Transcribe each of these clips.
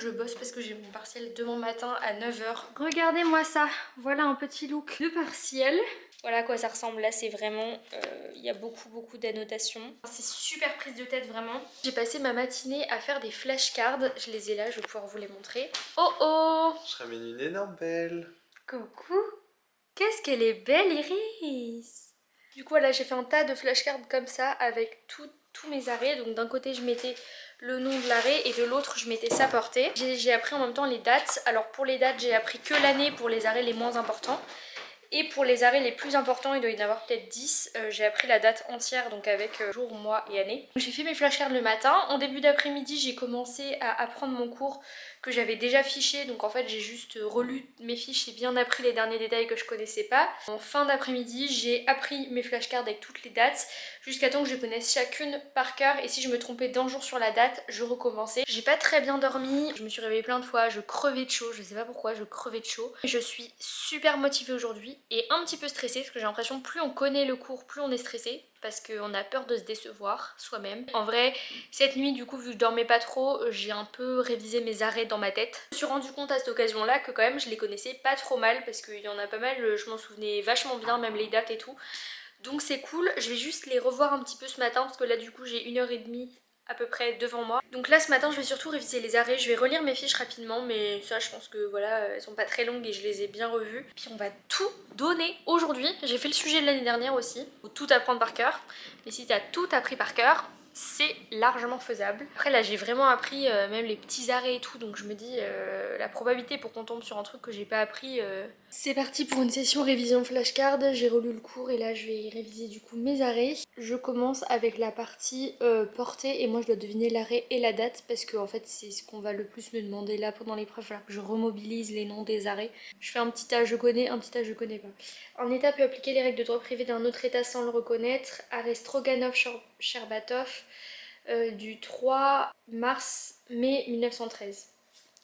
je bosse parce que j'ai mon partiel demain matin à 9h. Regardez-moi ça, voilà un petit look de partiel. Voilà à quoi ça ressemble là, c'est vraiment, il y a beaucoup d'annotations. C'est super prise de tête vraiment. J'ai passé ma matinée à faire des flashcards, je les ai là, je vais pouvoir vous les montrer. Oh oh! Je ramène une énorme belle. Coucou! Qu'est-ce qu'elle est belle Iris! Du coup voilà, j'ai fait un tas de flashcards comme ça avec tous mes arrêts. Donc d'un côté je mettais le nom de l'arrêt et de l'autre je mettais sa portée. J'ai appris en même temps les dates. Alors pour les dates j'ai appris que l'année pour les arrêts les moins importants. Et pour les arrêts les plus importants, il doit y en avoir peut-être 10, j'ai appris la date entière, donc avec jour, mois et année. J'ai fait mes flashcards le matin. En début d'après-midi, j'ai commencé à apprendre mon cours que j'avais déjà fiché. Donc en fait, j'ai juste relu mes fiches et bien appris les derniers détails que je connaissais pas. En fin d'après-midi, j'ai appris mes flashcards avec toutes les dates jusqu'à temps que je connaisse chacune par cœur. Et si je me trompais d'un jour sur la date, je recommençais. J'ai pas très bien dormi. Je me suis réveillée plein de fois. Je crevais de chaud. Je sais pas pourquoi, je crevais de chaud. Je suis super motivée aujourd'hui et un petit peu stressée parce que j'ai l'impression que plus on connaît le cours, plus on est stressé parce qu'on a peur de se décevoir soi-même. En vrai, cette nuit, du coup, vu que je dormais pas trop, j'ai un peu révisé mes arrêts dans ma tête. Je me suis rendu compte à cette occasion-là que quand même je les connaissais pas trop mal parce qu'il y en a pas mal, je m'en souvenais vachement bien, même les dates et tout. Donc c'est cool, je vais juste les revoir un petit peu ce matin parce que là du coup j'ai 1h30 à peu près devant moi. Donc là ce matin je vais surtout réviser les arrêts, je vais relire mes fiches rapidement mais ça je pense que voilà elles sont pas très longues et je les ai bien revues. Puis on va tout donner aujourd'hui, j'ai fait le sujet de l'année dernière aussi, faut tout apprendre par cœur. Mais si t'as tout appris par cœur, c'est largement faisable. Après là j'ai vraiment appris même les petits arrêts et tout, donc je me dis la probabilité pour qu'on tombe sur un truc que j'ai pas appris. C'est parti pour une session révision flashcard, j'ai relu le cours et là je vais réviser du coup mes arrêts. Je commence avec la partie portée et moi je dois deviner l'arrêt et la date parce que en fait c'est ce qu'on va le plus me demander là pendant l'épreuve, alors que je remobilise les noms des arrêts. Je fais un petit A je connais, un petit A je connais pas. En état peut appliquer les règles de droit privé d'un autre état sans le reconnaître. Arrêt Stroganov-Sherbatov du 3 mars-mai 1913.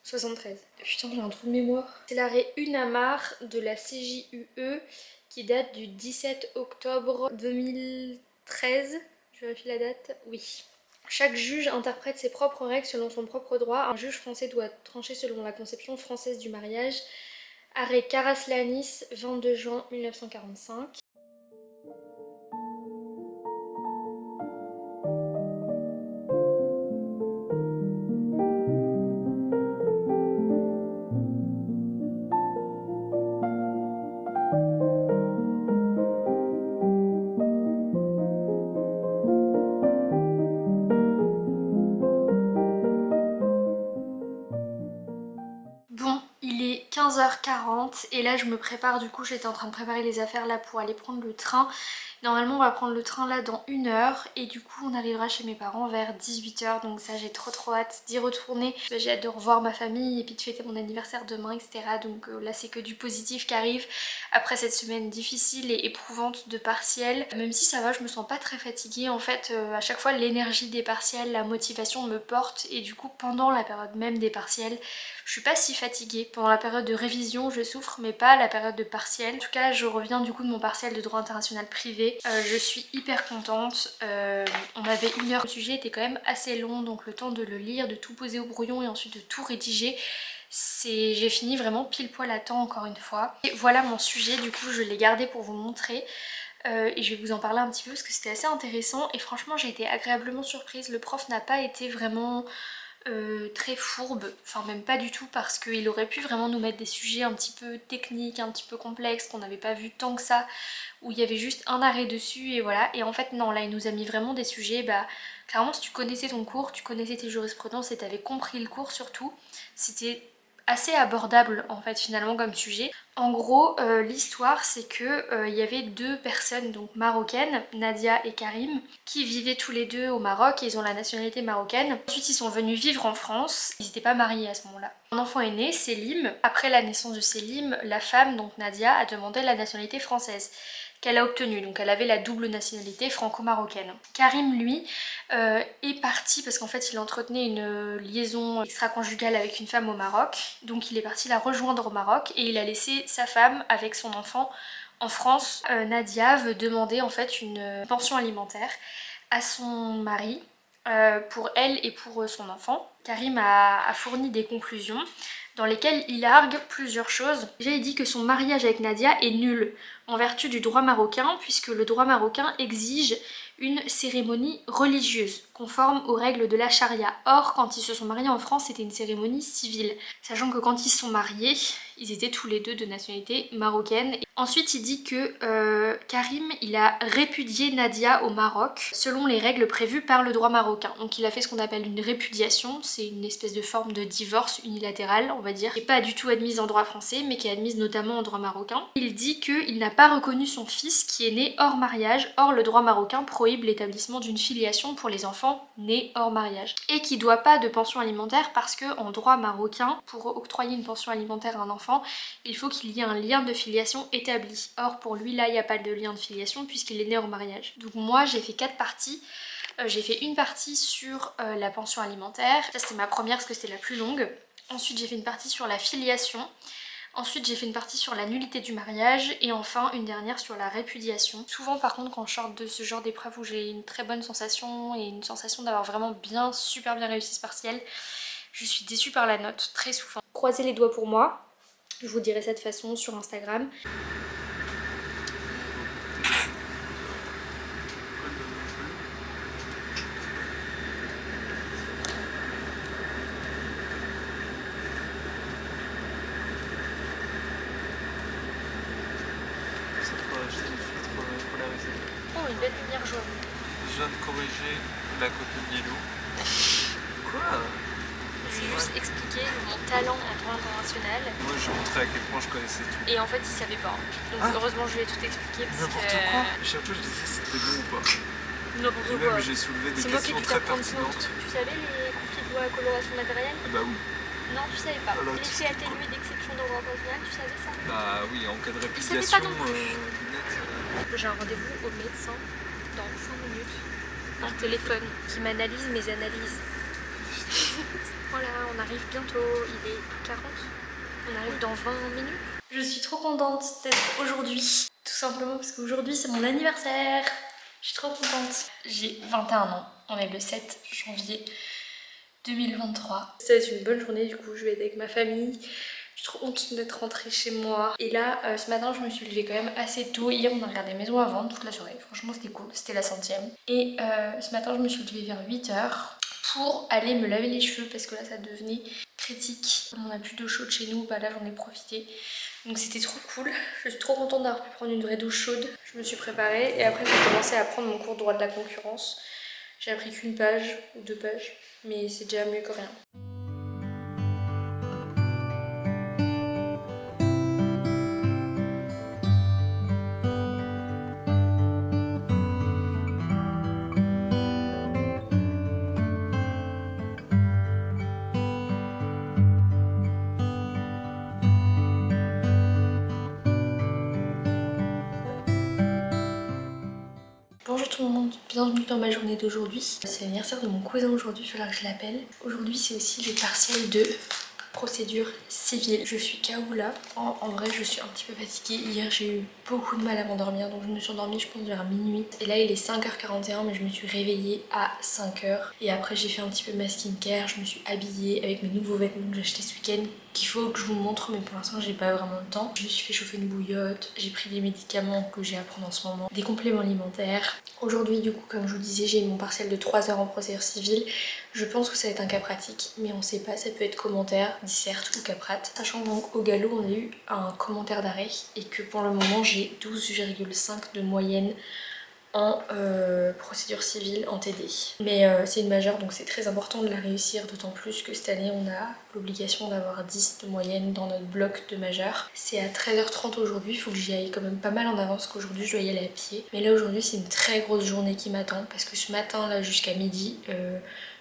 73. Putain, j'ai un trou de mémoire. C'est l'arrêt Unamar de la CJUE qui date du 17 octobre 2013. Je vérifie la date. Oui. Chaque juge interprète ses propres règles selon son propre droit. Un juge français doit trancher selon la conception française du mariage. Arrêt Karaslanis, 22 juin 1945. Bon, il est 15h40 et là je me prépare, du coup j'étais en train de préparer les affaires là pour aller prendre le train. Normalement on va prendre le train là dans 1 heure et du coup on arrivera chez mes parents vers 18h, donc ça j'ai trop hâte d'y retourner. J'ai hâte de revoir ma famille et puis de fêter mon anniversaire demain, etc. Donc là c'est que du positif qui arrive après cette semaine difficile et éprouvante de partiels. Même si ça va, je me sens pas très fatiguée en fait, à chaque fois l'énergie des partiels, la motivation me porte et du coup pendant la période même des partiels, je suis pas si fatiguée. Pendant la période de révision, je souffre, mais pas la période de partiel. En tout cas, je reviens du coup de mon partiel de droit international privé. Je suis hyper contente. On avait 1 heure. Le sujet était quand même assez long, donc le temps de le lire, de tout poser au brouillon et ensuite de tout rédiger. J'ai fini vraiment pile poil à temps encore une fois. Et voilà mon sujet, du coup je l'ai gardé pour vous montrer. Et je vais vous en parler un petit peu parce que c'était assez intéressant et franchement j'ai été agréablement surprise. Le prof n'a pas été vraiment très fourbe, enfin même pas du tout, parce qu'il aurait pu vraiment nous mettre des sujets un petit peu techniques, un petit peu complexes, qu'on n'avait pas vu tant que ça, où il y avait juste un arrêt dessus et voilà. Et en fait non, là il nous a mis vraiment des sujets, bah clairement si tu connaissais ton cours, tu connaissais tes jurisprudences et t'avais compris le cours surtout, c'était assez abordable en fait finalement comme sujet. En gros l'histoire c'est que il y avait deux personnes donc marocaines, Nadia et Karim, qui vivaient tous les deux au Maroc et ils ont la nationalité marocaine. Ensuite ils sont venus vivre en France, ils n'étaient pas mariés à ce moment-là. Un enfant est né, Selim. Après la naissance de Selim, la femme, donc Nadia, a demandé la nationalité française qu'elle a obtenue, donc elle avait la double nationalité franco-marocaine. Karim lui est parti parce qu'en fait il entretenait une liaison extra-conjugale avec une femme au Maroc, donc il est parti la rejoindre au Maroc et il a laissé sa femme avec son enfant en France. Nadia veut demander en fait une pension alimentaire à son mari pour elle et pour son enfant. Karim a fourni des conclusions dans lesquelles il argue plusieurs choses. Déjà, il dit que son mariage avec Nadia est nul en vertu du droit marocain, puisque le droit marocain exige une cérémonie religieuse, conforme aux règles de la charia. Or, quand ils se sont mariés en France, c'était une cérémonie civile, sachant que quand ils se sont mariés, ils étaient tous les deux de nationalité marocaine. Ensuite, il dit que Karim, il a répudié Nadia au Maroc, selon les règles prévues par le droit marocain. Donc il a fait ce qu'on appelle une répudiation, c'est une espèce de forme de divorce unilatéral, on va dire, qui n'est pas du tout admise en droit français, mais qui est admise notamment en droit marocain. Il dit qu'il n'a pas reconnu son fils qui est né hors mariage, or le droit marocain prohibe l'établissement d'une filiation pour les enfants nés hors mariage. Et qui ne doit pas de pension alimentaire parce qu'en droit marocain, pour octroyer une pension alimentaire à un enfant, il faut qu'il y ait un lien de filiation établi. Or pour lui là il n'y a pas de lien de filiation puisqu'il est né hors mariage. Donc moi j'ai fait 4 parties. J'ai fait une partie sur la pension alimentaire. Ça c'était ma première parce que c'était la plus longue. Ensuite j'ai fait une partie sur la filiation. Ensuite j'ai fait une partie sur la nullité du mariage et enfin une dernière sur la répudiation. Souvent par contre quand je sors de ce genre d'épreuve où j'ai une très bonne sensation et une sensation d'avoir vraiment super bien réussi ce partiel, je suis déçue par la note très souvent. Croisez les doigts pour moi, je vous dirai ça de façon sur Instagram. Oh, une belle lumière jaune. Jaune corrigé, la copine Lilou. Quoi? Je vais juste expliquer mon talent en droit international. Moi je montrais à quel point je connaissais tout. Et en fait il savait pas. Donc heureusement je lui ai tout expliqué parce N'importe quoi. Chaque fois je disais c'était bon ou pas. N'importe Et quoi. même j'ai soulevé des C'est moi qui ai questions dû très t'apprendre plein de pertinentes. trucs. Tu savais les conflits de loi à coloration matérielle? Ah bah oui. Non, tu savais pas. Alors, L'effet atténué d'exception dans le droit international, tu savais ça? Bah oui, en cas de savait répudiation, pas non plus. net, J'ai un rendez-vous au médecin dans 5 minutes. Un téléphone qui m'analyse mes analyses. Voilà, on arrive bientôt, il est 40. On arrive dans 20 minutes. Je suis trop contente d'être aujourd'hui. Tout simplement parce qu'aujourd'hui c'est mon anniversaire. Je suis trop contente. J'ai 21 ans. On est le 7 janvier 2023. C'est une bonne journée du coup, je vais être avec ma famille. Je suis trop contente d'être rentrée chez moi. Et là, ce matin, je me suis levée quand même assez tôt. Hier, on a regardé Maison à vendre toute la soirée. Franchement, c'était cool. C'était la 100e. Et ce matin, je me suis levée vers 8 h pour aller me laver les cheveux parce que là, ça devenait critique. Comme on n'a plus d'eau chaude chez nous, bah là, j'en ai profité. Donc c'était trop cool. Je suis trop contente d'avoir pu prendre une vraie douche chaude. Je me suis préparée et après, j'ai commencé à prendre mon cours de droit de la concurrence. J'ai appris qu'une page ou 2 pages, mais c'est déjà mieux que rien. Bonjour tout le monde, bienvenue dans ma journée d'aujourd'hui. C'est l'anniversaire de mon cousin aujourd'hui, il faudra que je l'appelle. Aujourd'hui c'est aussi le partiel de procédure civile. Je suis KO là. En vrai je suis un petit peu fatiguée. Hier j'ai eu beaucoup de mal à m'endormir donc je me suis endormie je pense vers minuit. Et là il est 5 h 41 mais je me suis réveillée à 5 h. Et après j'ai fait un petit peu ma skincare, je me suis habillée avec mes nouveaux vêtements que j'ai achetés ce week-end qu'il faut que je vous montre mais pour l'instant j'ai pas vraiment le temps. Je me suis fait chauffer une bouillotte, j'ai pris des médicaments que j'ai à prendre en ce moment, des compléments alimentaires. Aujourd'hui du coup comme je vous disais j'ai mon partiel de 3 heures en procédure civile. Je pense que ça va être un cas pratique mais on sait pas, ça peut être commentaire, disserte ou cas prat. Sachant donc au galop on a eu un commentaire d'arrêt et que pour le moment j'ai 12,5 de moyenne en procédure civile en TD. Mais c'est une majeure donc c'est très important de la réussir, d'autant plus que cette année on a l'obligation d'avoir 10 de moyenne dans notre bloc de majeure. C'est à 13 h 30 aujourd'hui, il faut que j'y aille quand même pas mal en avance qu'aujourd'hui je dois y aller à pied. Mais là aujourd'hui c'est une très grosse journée qui m'attend parce que ce matin là jusqu'à midi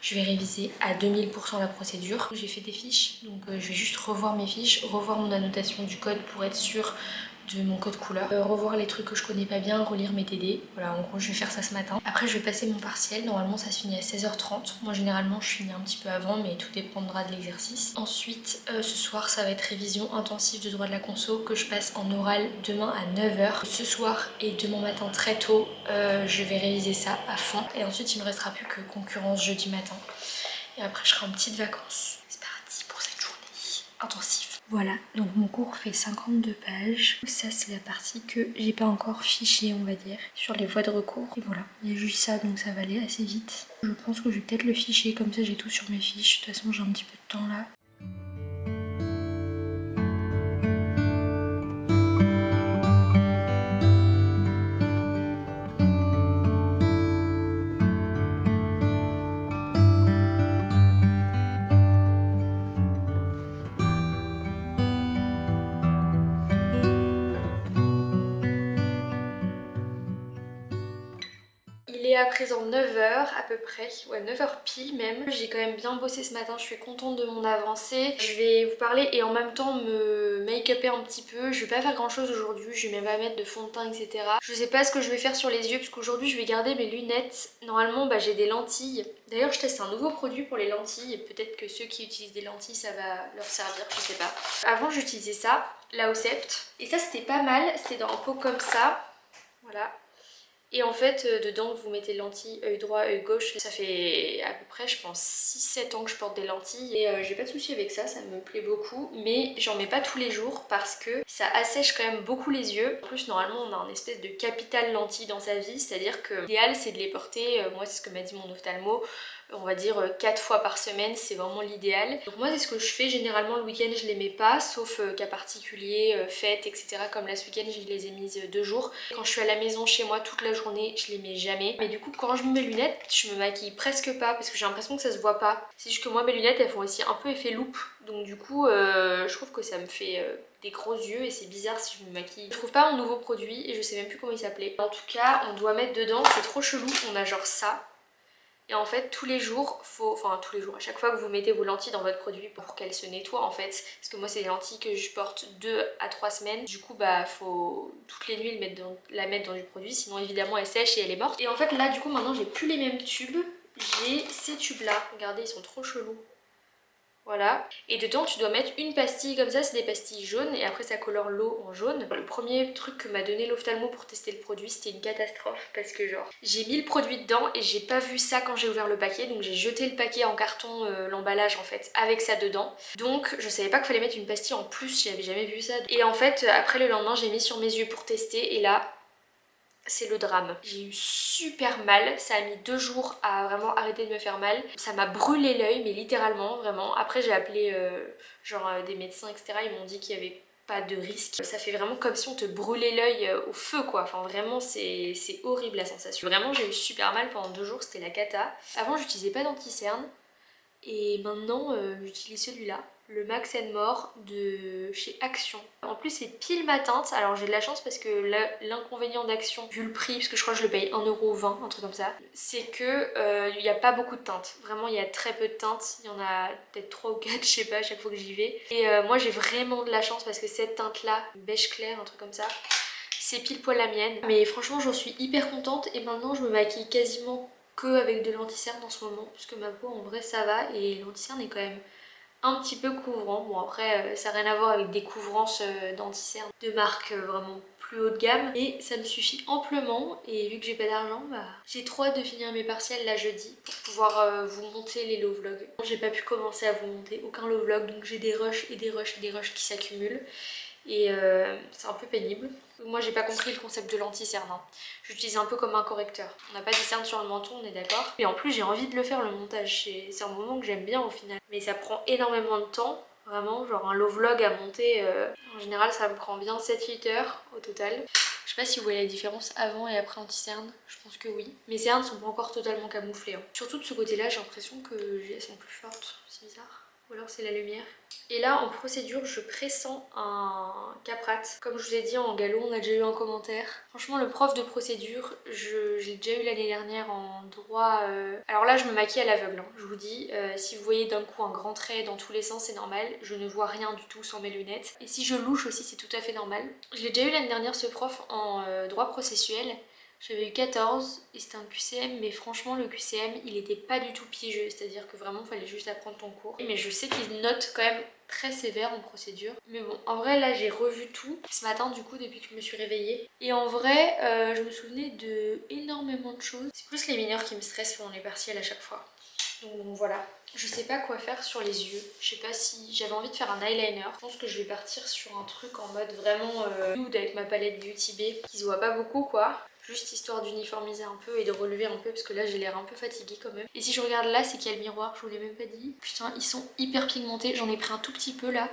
je vais réviser à 2000% la procédure. J'ai fait des fiches donc je vais juste revoir mes fiches, revoir mon annotation du code pour être sûre de mon code couleur, revoir les trucs que je connais pas bien, relire mes TD. Voilà, en gros je vais faire ça ce matin. Après je vais passer mon partiel, normalement ça se finit à 16h30. Moi généralement je finis un petit peu avant, mais tout dépendra de l'exercice. Ensuite ce soir ça va être révision intensive de droit de la conso que je passe en oral demain à 9h. Ce soir et demain matin très tôt je vais réviser ça à fond. Et ensuite il me restera plus que concurrence jeudi matin. Et après je serai en petites vacances. C'est parti pour cette journée intensive. Voilà, donc mon cours fait 52 pages. Ça c'est la partie que j'ai pas encore fichée on va dire, sur les voies de recours. Et voilà, il y a juste ça donc ça va aller assez vite. Je pense que je vais peut-être le ficher, comme ça j'ai tout sur mes fiches. De toute façon j'ai un petit peu de temps là. Il est à présent 9h à peu près, ouais 9h pile même. J'ai quand même bien bossé ce matin, je suis contente de mon avancée. Je vais vous parler et en même temps me make-upper un petit peu. Je vais pas faire grand chose aujourd'hui, je vais même pas mettre de fond de teint etc. Je sais pas ce que je vais faire sur les yeux parce qu'aujourd'hui je vais garder mes lunettes. Normalement j'ai des lentilles. D'ailleurs je teste un nouveau produit pour les lentilles. Peut-être que ceux qui utilisent des lentilles ça va leur servir, je sais pas. Avant j'utilisais ça, la Ocept. Et ça c'était pas mal, c'était dans un pot comme ça. Voilà. Et en fait, dedans, vous mettez lentilles, œil droit, œil gauche. Ça fait à peu près, je pense, 6-7 ans que je porte des lentilles. Et j'ai pas de souci avec ça, ça me plaît beaucoup. Mais j'en mets pas tous les jours parce que ça assèche quand même beaucoup les yeux. En plus, normalement, on a un espèce de capital lentille dans sa vie. C'est-à-dire que l'idéal, c'est de les porter, moi c'est ce que m'a dit mon ophtalmo, on va dire 4 fois par semaine, c'est vraiment l'idéal. Donc moi c'est ce que je fais, généralement le week-end je les mets pas, sauf cas particuliers, fêtes, etc. Comme là ce week-end je les ai mises 2 jours. Quand je suis à la maison chez moi toute la journée, je les mets jamais. Mais du coup quand je mets mes lunettes, je me maquille presque pas parce que j'ai l'impression que ça se voit pas. C'est juste que moi mes lunettes elles font aussi un peu effet loupe. Donc du coup je trouve que ça me fait des gros yeux et c'est bizarre si je me maquille. Je trouve pas mon nouveau produit et je sais même plus comment il s'appelait. En tout cas on doit mettre dedans, c'est trop chelou, on a genre ça. Et en fait tous les jours, enfin tous les jours, à chaque fois que vous mettez vos lentilles dans votre produit pour qu'elles se nettoient en fait, parce que moi c'est des lentilles que je porte 2 à 3 semaines, du coup bah faut toutes les nuits la mettre dans du produit, sinon évidemment elle sèche et elle est morte. Et en fait là du coup maintenant j'ai plus les mêmes tubes, j'ai ces tubes là, regardez ils sont trop chelous. Voilà. Et dedans tu dois mettre une pastille comme ça, c'est des pastilles jaunes et après ça colore l'eau en jaune. Le premier truc que m'a donné l'ophtalmo pour tester le produit c'était une catastrophe parce que genre j'ai mis le produit dedans et j'ai pas vu ça quand j'ai ouvert le paquet, donc j'ai jeté le paquet en carton, l'emballage en fait avec ça dedans. Donc je savais pas qu'il fallait mettre une pastille en plus, j'avais jamais vu ça. Et en fait après le lendemain j'ai mis sur mes yeux pour tester et là c'est le drame. J'ai eu super mal, ça a mis 2 jours à vraiment arrêter de me faire mal. Ça m'a brûlé l'œil, mais littéralement, vraiment. Après j'ai appelé des médecins, etc. Ils m'ont dit qu'il y avait pas de risque. Ça fait vraiment comme si on te brûlait l'œil au feu quoi. Enfin vraiment c'est horrible la sensation. Vraiment j'ai eu super mal pendant 2 jours, c'était la cata. Avant j'utilisais pas d'anti-cerne. Et maintenant j'utilise celui-là, le Max More de chez Action. En plus c'est pile ma teinte, alors j'ai de la chance parce que l'inconvénient d'Action, vu le prix, parce que je crois que je le paye 1,20€, un truc comme ça, c'est que il n'y a pas beaucoup de teintes. Vraiment il y a très peu de teintes, il y en a peut-être 3 ou 4, je sais pas, à chaque fois que j'y vais. Et moi j'ai vraiment de la chance parce que cette teinte là, beige clair, un truc comme ça, c'est pile poil la mienne. Mais franchement j'en suis hyper contente et maintenant je me maquille quasiment que avec de l'anti-cerne en ce moment, puisque ma peau en vrai ça va et l'anti-cerne est quand même un petit peu couvrant. Bon après ça n'a rien à voir avec des couvrances d'anti-cerne de marque vraiment plus haut de gamme, et ça me suffit amplement. Et vu que j'ai pas d'argent, bah j'ai trop hâte de finir mes partiels là jeudi pour pouvoir vous monter les low vlogs. J'ai pas pu commencer à vous monter aucun low vlog, donc j'ai des rushs et des rushs et des rushs qui s'accumulent. Et c'est un peu pénible. Moi j'ai pas compris le concept de l'anti-cerne, hein. J'utilise un peu comme un correcteur. On n'a pas des cernes sur le menton, on est d'accord. Et en plus j'ai envie de le faire le montage, c'est un moment que j'aime bien au final. Mais ça prend énormément de temps, vraiment, genre un low vlog à monter. En général ça me prend bien 7-8 heures au total. Je sais pas si vous voyez la différence avant et après anti-cerne, je pense que oui. Mes cernes sont pas encore totalement camouflées, hein. Surtout de ce côté là j'ai l'impression qu'elles sont plus fortes, c'est bizarre. Ou alors c'est la lumière. Et là en procédure je pressens un caprate. Comme je vous ai dit en galop on a déjà eu un commentaire. Franchement le prof de procédure, j'ai déjà eu l'année dernière en droit. Alors là je me maquille à l'aveugle, hein. Je vous dis, si vous voyez d'un coup un grand trait dans tous les sens c'est normal. Je ne vois rien du tout sans mes lunettes. Et si je louche aussi c'est tout à fait normal. Je l'ai déjà eu l'année dernière ce prof en droit processuel. J'avais eu 14 et c'était un QCM, mais franchement le QCM il était pas du tout piégeux, c'est-à-dire que vraiment il fallait juste apprendre ton cours. Mais je sais qu'il note quand même très sévère en procédure. Mais bon, en vrai là j'ai revu tout ce matin du coup depuis que je me suis réveillée. Et en vrai je me souvenais de énormément de choses. C'est plus les mineurs qui me stressent pendant les partiels à chaque fois. Donc voilà, je sais pas quoi faire sur les yeux. Je sais pas si j'avais envie de faire un eyeliner. Je pense que je vais partir sur un truc en mode vraiment nude avec ma palette Beauty Bay qui se voit pas beaucoup quoi. Juste histoire d'uniformiser un peu et de relever un peu parce que là j'ai l'air un peu fatiguée quand même. Et si je regarde là c'est qu'il y a le miroir, je vous l'ai même pas dit. Putain ils sont hyper pigmentés, j'en ai pris un tout petit peu là.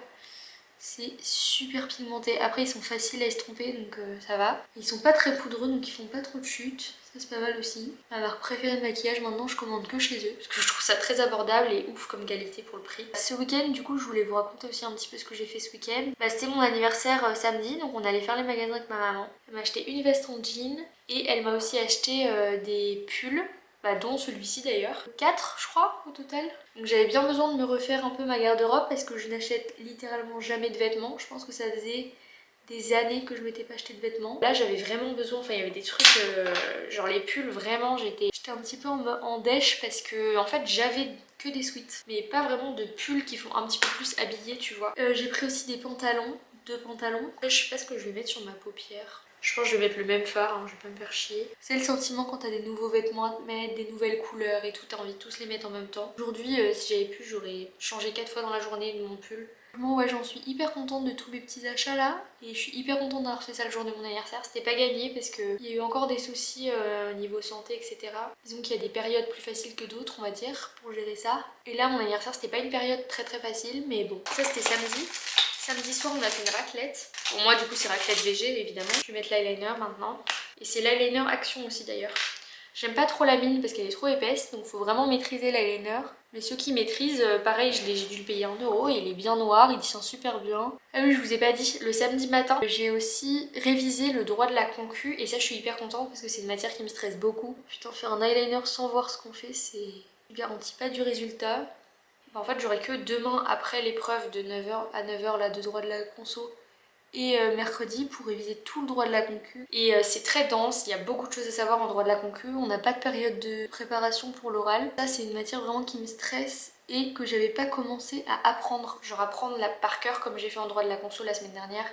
C'est super pigmenté. Après ils sont faciles à estomper donc ça va. Ils sont pas très poudreux donc ils font pas trop de chute. Ça c'est pas mal aussi. Ma marque préférée de maquillage maintenant je commande que chez eux. Parce que je trouve ça très abordable et ouf comme qualité pour le prix. Ce week-end du coup je voulais vous raconter aussi un petit peu ce que j'ai fait ce week-end. C'était mon anniversaire samedi donc on allait faire les magasins avec ma maman. Elle m'a acheté une veste en jean et elle m'a aussi acheté des pulls. Dont celui-ci d'ailleurs. 4 je crois au total. Donc j'avais bien besoin de me refaire un peu ma garde-robe parce que je n'achète littéralement jamais de vêtements. Je pense que ça faisait des années que je m'étais pas acheté de vêtements. Là j'avais vraiment besoin, enfin il y avait des trucs genre les pulls vraiment j'étais un petit peu en dèche parce que en fait j'avais que des sweats mais pas vraiment de pulls qui font un petit peu plus habillés tu vois. J'ai pris aussi des pantalons, 2 pantalons. Je sais pas ce que je vais mettre sur ma paupière. Je pense que je vais mettre le même fard, hein, je vais pas me faire chier. C'est le sentiment quand t'as des nouveaux vêtements à te mettre, des nouvelles couleurs et tout, t'as envie de tous les mettre en même temps. Aujourd'hui, si j'avais pu, j'aurais changé 4 fois dans la journée de mon pull. Moi ouais, j'en suis hyper contente de tous mes petits achats là et je suis hyper contente d'avoir fait ça le jour de mon anniversaire. C'était pas gagné parce qu'il y a eu encore des soucis au niveau santé etc. Disons qu'il y a des périodes plus faciles que d'autres on va dire pour gérer ça. Et là mon anniversaire c'était pas une période très facile mais bon. Ça c'était samedi. Samedi soir on a fait une raclette. Pour moi du coup c'est raclette végé évidemment. Je vais mettre l'eyeliner maintenant. Et c'est l'eyeliner action aussi d'ailleurs. J'aime pas trop la mine parce qu'elle est trop épaisse donc faut vraiment maîtriser l'eyeliner. Mais ceux qui maîtrisent, pareil j'ai dû le payer 1 €, il est bien noir, il tient super bien. Ah oui je vous ai pas dit, le samedi matin j'ai aussi révisé le droit de la concu et ça je suis hyper contente parce que c'est une matière qui me stresse beaucoup. Putain faire un eyeliner sans voir ce qu'on fait c'est... Je garantis pas du résultat. En fait j'aurai que demain après l'épreuve de 9h à 9h là de droit de la conso et mercredi pour réviser tout le droit de la concu. Et c'est très dense, il y a beaucoup de choses à savoir en droit de la concu, on n'a pas de période de préparation pour l'oral. Ça c'est une matière vraiment qui me stresse et que j'avais pas commencé à apprendre. Genre apprendre par cœur comme j'ai fait en droit de la conso la semaine dernière.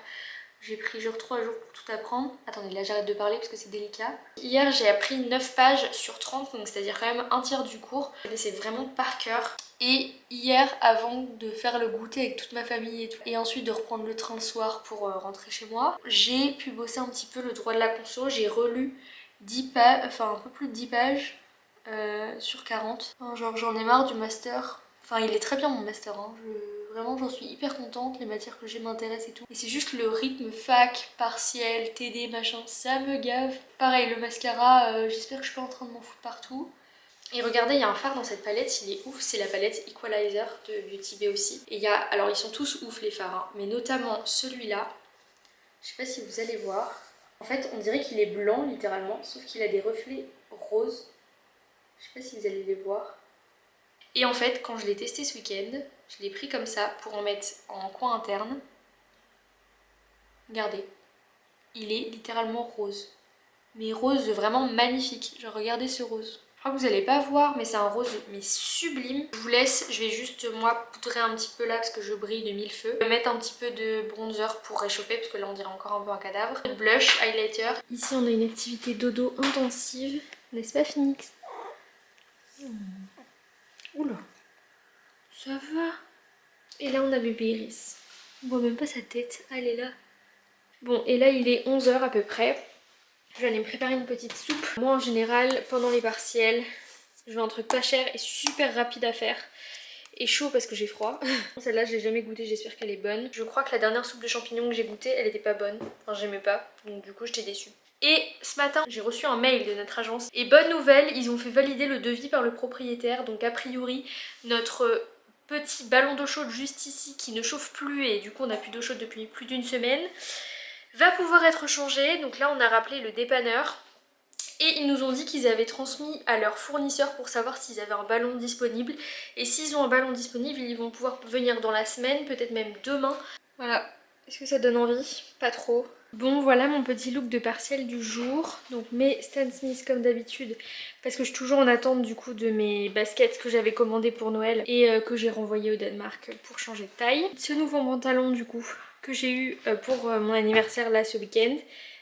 J'ai pris genre 3 jours pour tout apprendre. Attendez, là j'arrête de parler parce que c'est délicat. Hier j'ai appris 9 pages sur 30, donc c'est-à-dire quand même un tiers du cours. C'est vraiment par cœur. Et hier, avant de faire le goûter avec toute ma famille et tout, et ensuite de reprendre le train le soir pour rentrer chez moi, j'ai pu bosser un petit peu le droit de la conso. J'ai relu 10 pages, enfin un peu plus de 10 pages sur 40. Enfin, genre j'en ai marre du master. Enfin il est très bien mon master, hein. Vraiment j'en suis hyper contente, les matières que j'ai m'intéressent et tout. Et c'est juste le rythme fac, partiel, TD, machin, ça me gave. Pareil le mascara, j'espère que je suis pas en train de m'en foutre partout. Et regardez, il y a un fard dans cette palette, il est ouf, c'est la palette Equalizer de Beauty Bay aussi. Et il y a, alors ils sont tous ouf les fards, hein, mais notamment celui-là, je sais pas si vous allez voir. En fait on dirait qu'il est blanc littéralement, sauf qu'il a des reflets roses. Je sais pas si vous allez les voir. Et en fait quand je l'ai testé ce week-end, je l'ai pris comme ça pour en mettre en coin interne. Regardez, il est littéralement rose. Mais rose vraiment magnifique, genre regardez ce rose. Je crois que vous allez pas voir mais c'est un rose mais sublime. Je vous laisse, je vais juste moi poudrer un petit peu là parce que je brille de mille feux. Je vais mettre un petit peu de bronzer pour réchauffer parce que là on dirait encore un peu un cadavre. Blush, highlighter. Ici on a une activité dodo intensive, n'est-ce pas Phoenix? Oula, ça va. Et là on a bébé Iris. On voit même pas sa tête, elle est là. Bon et là il est 11h à peu près. Je vais aller me préparer une petite soupe. Moi en général pendant les partiels je veux un truc pas cher et super rapide à faire et chaud parce que j'ai froid. Celle-là je l'ai jamais goûtée, j'espère qu'elle est bonne. Je crois que la dernière soupe de champignons que j'ai goûtée elle était pas bonne, enfin j'aimais pas donc du coup j'étais déçue. Et ce matin j'ai reçu un mail de notre agence et bonne nouvelle, ils ont fait valider le devis par le propriétaire donc a priori notre petit ballon d'eau chaude juste ici qui ne chauffe plus et du coup on n'a plus d'eau chaude depuis plus d'une semaine, va pouvoir être changé. Donc là on a rappelé le dépanneur et ils nous ont dit qu'ils avaient transmis à leur fournisseur pour savoir s'ils avaient un ballon disponible, et s'ils ont un ballon disponible ils vont pouvoir venir dans la semaine, peut-être même demain. Voilà, est-ce que ça donne envie? Pas trop. Bon voilà mon petit look de partiel du jour. Donc mes Stan Smith comme d'habitude, parce que je suis toujours en attente du coup de mes baskets que j'avais commandées pour Noël et que j'ai renvoyées au Danemark pour changer de taille. Ce nouveau pantalon du coup que j'ai eu pour mon anniversaire là ce week-end,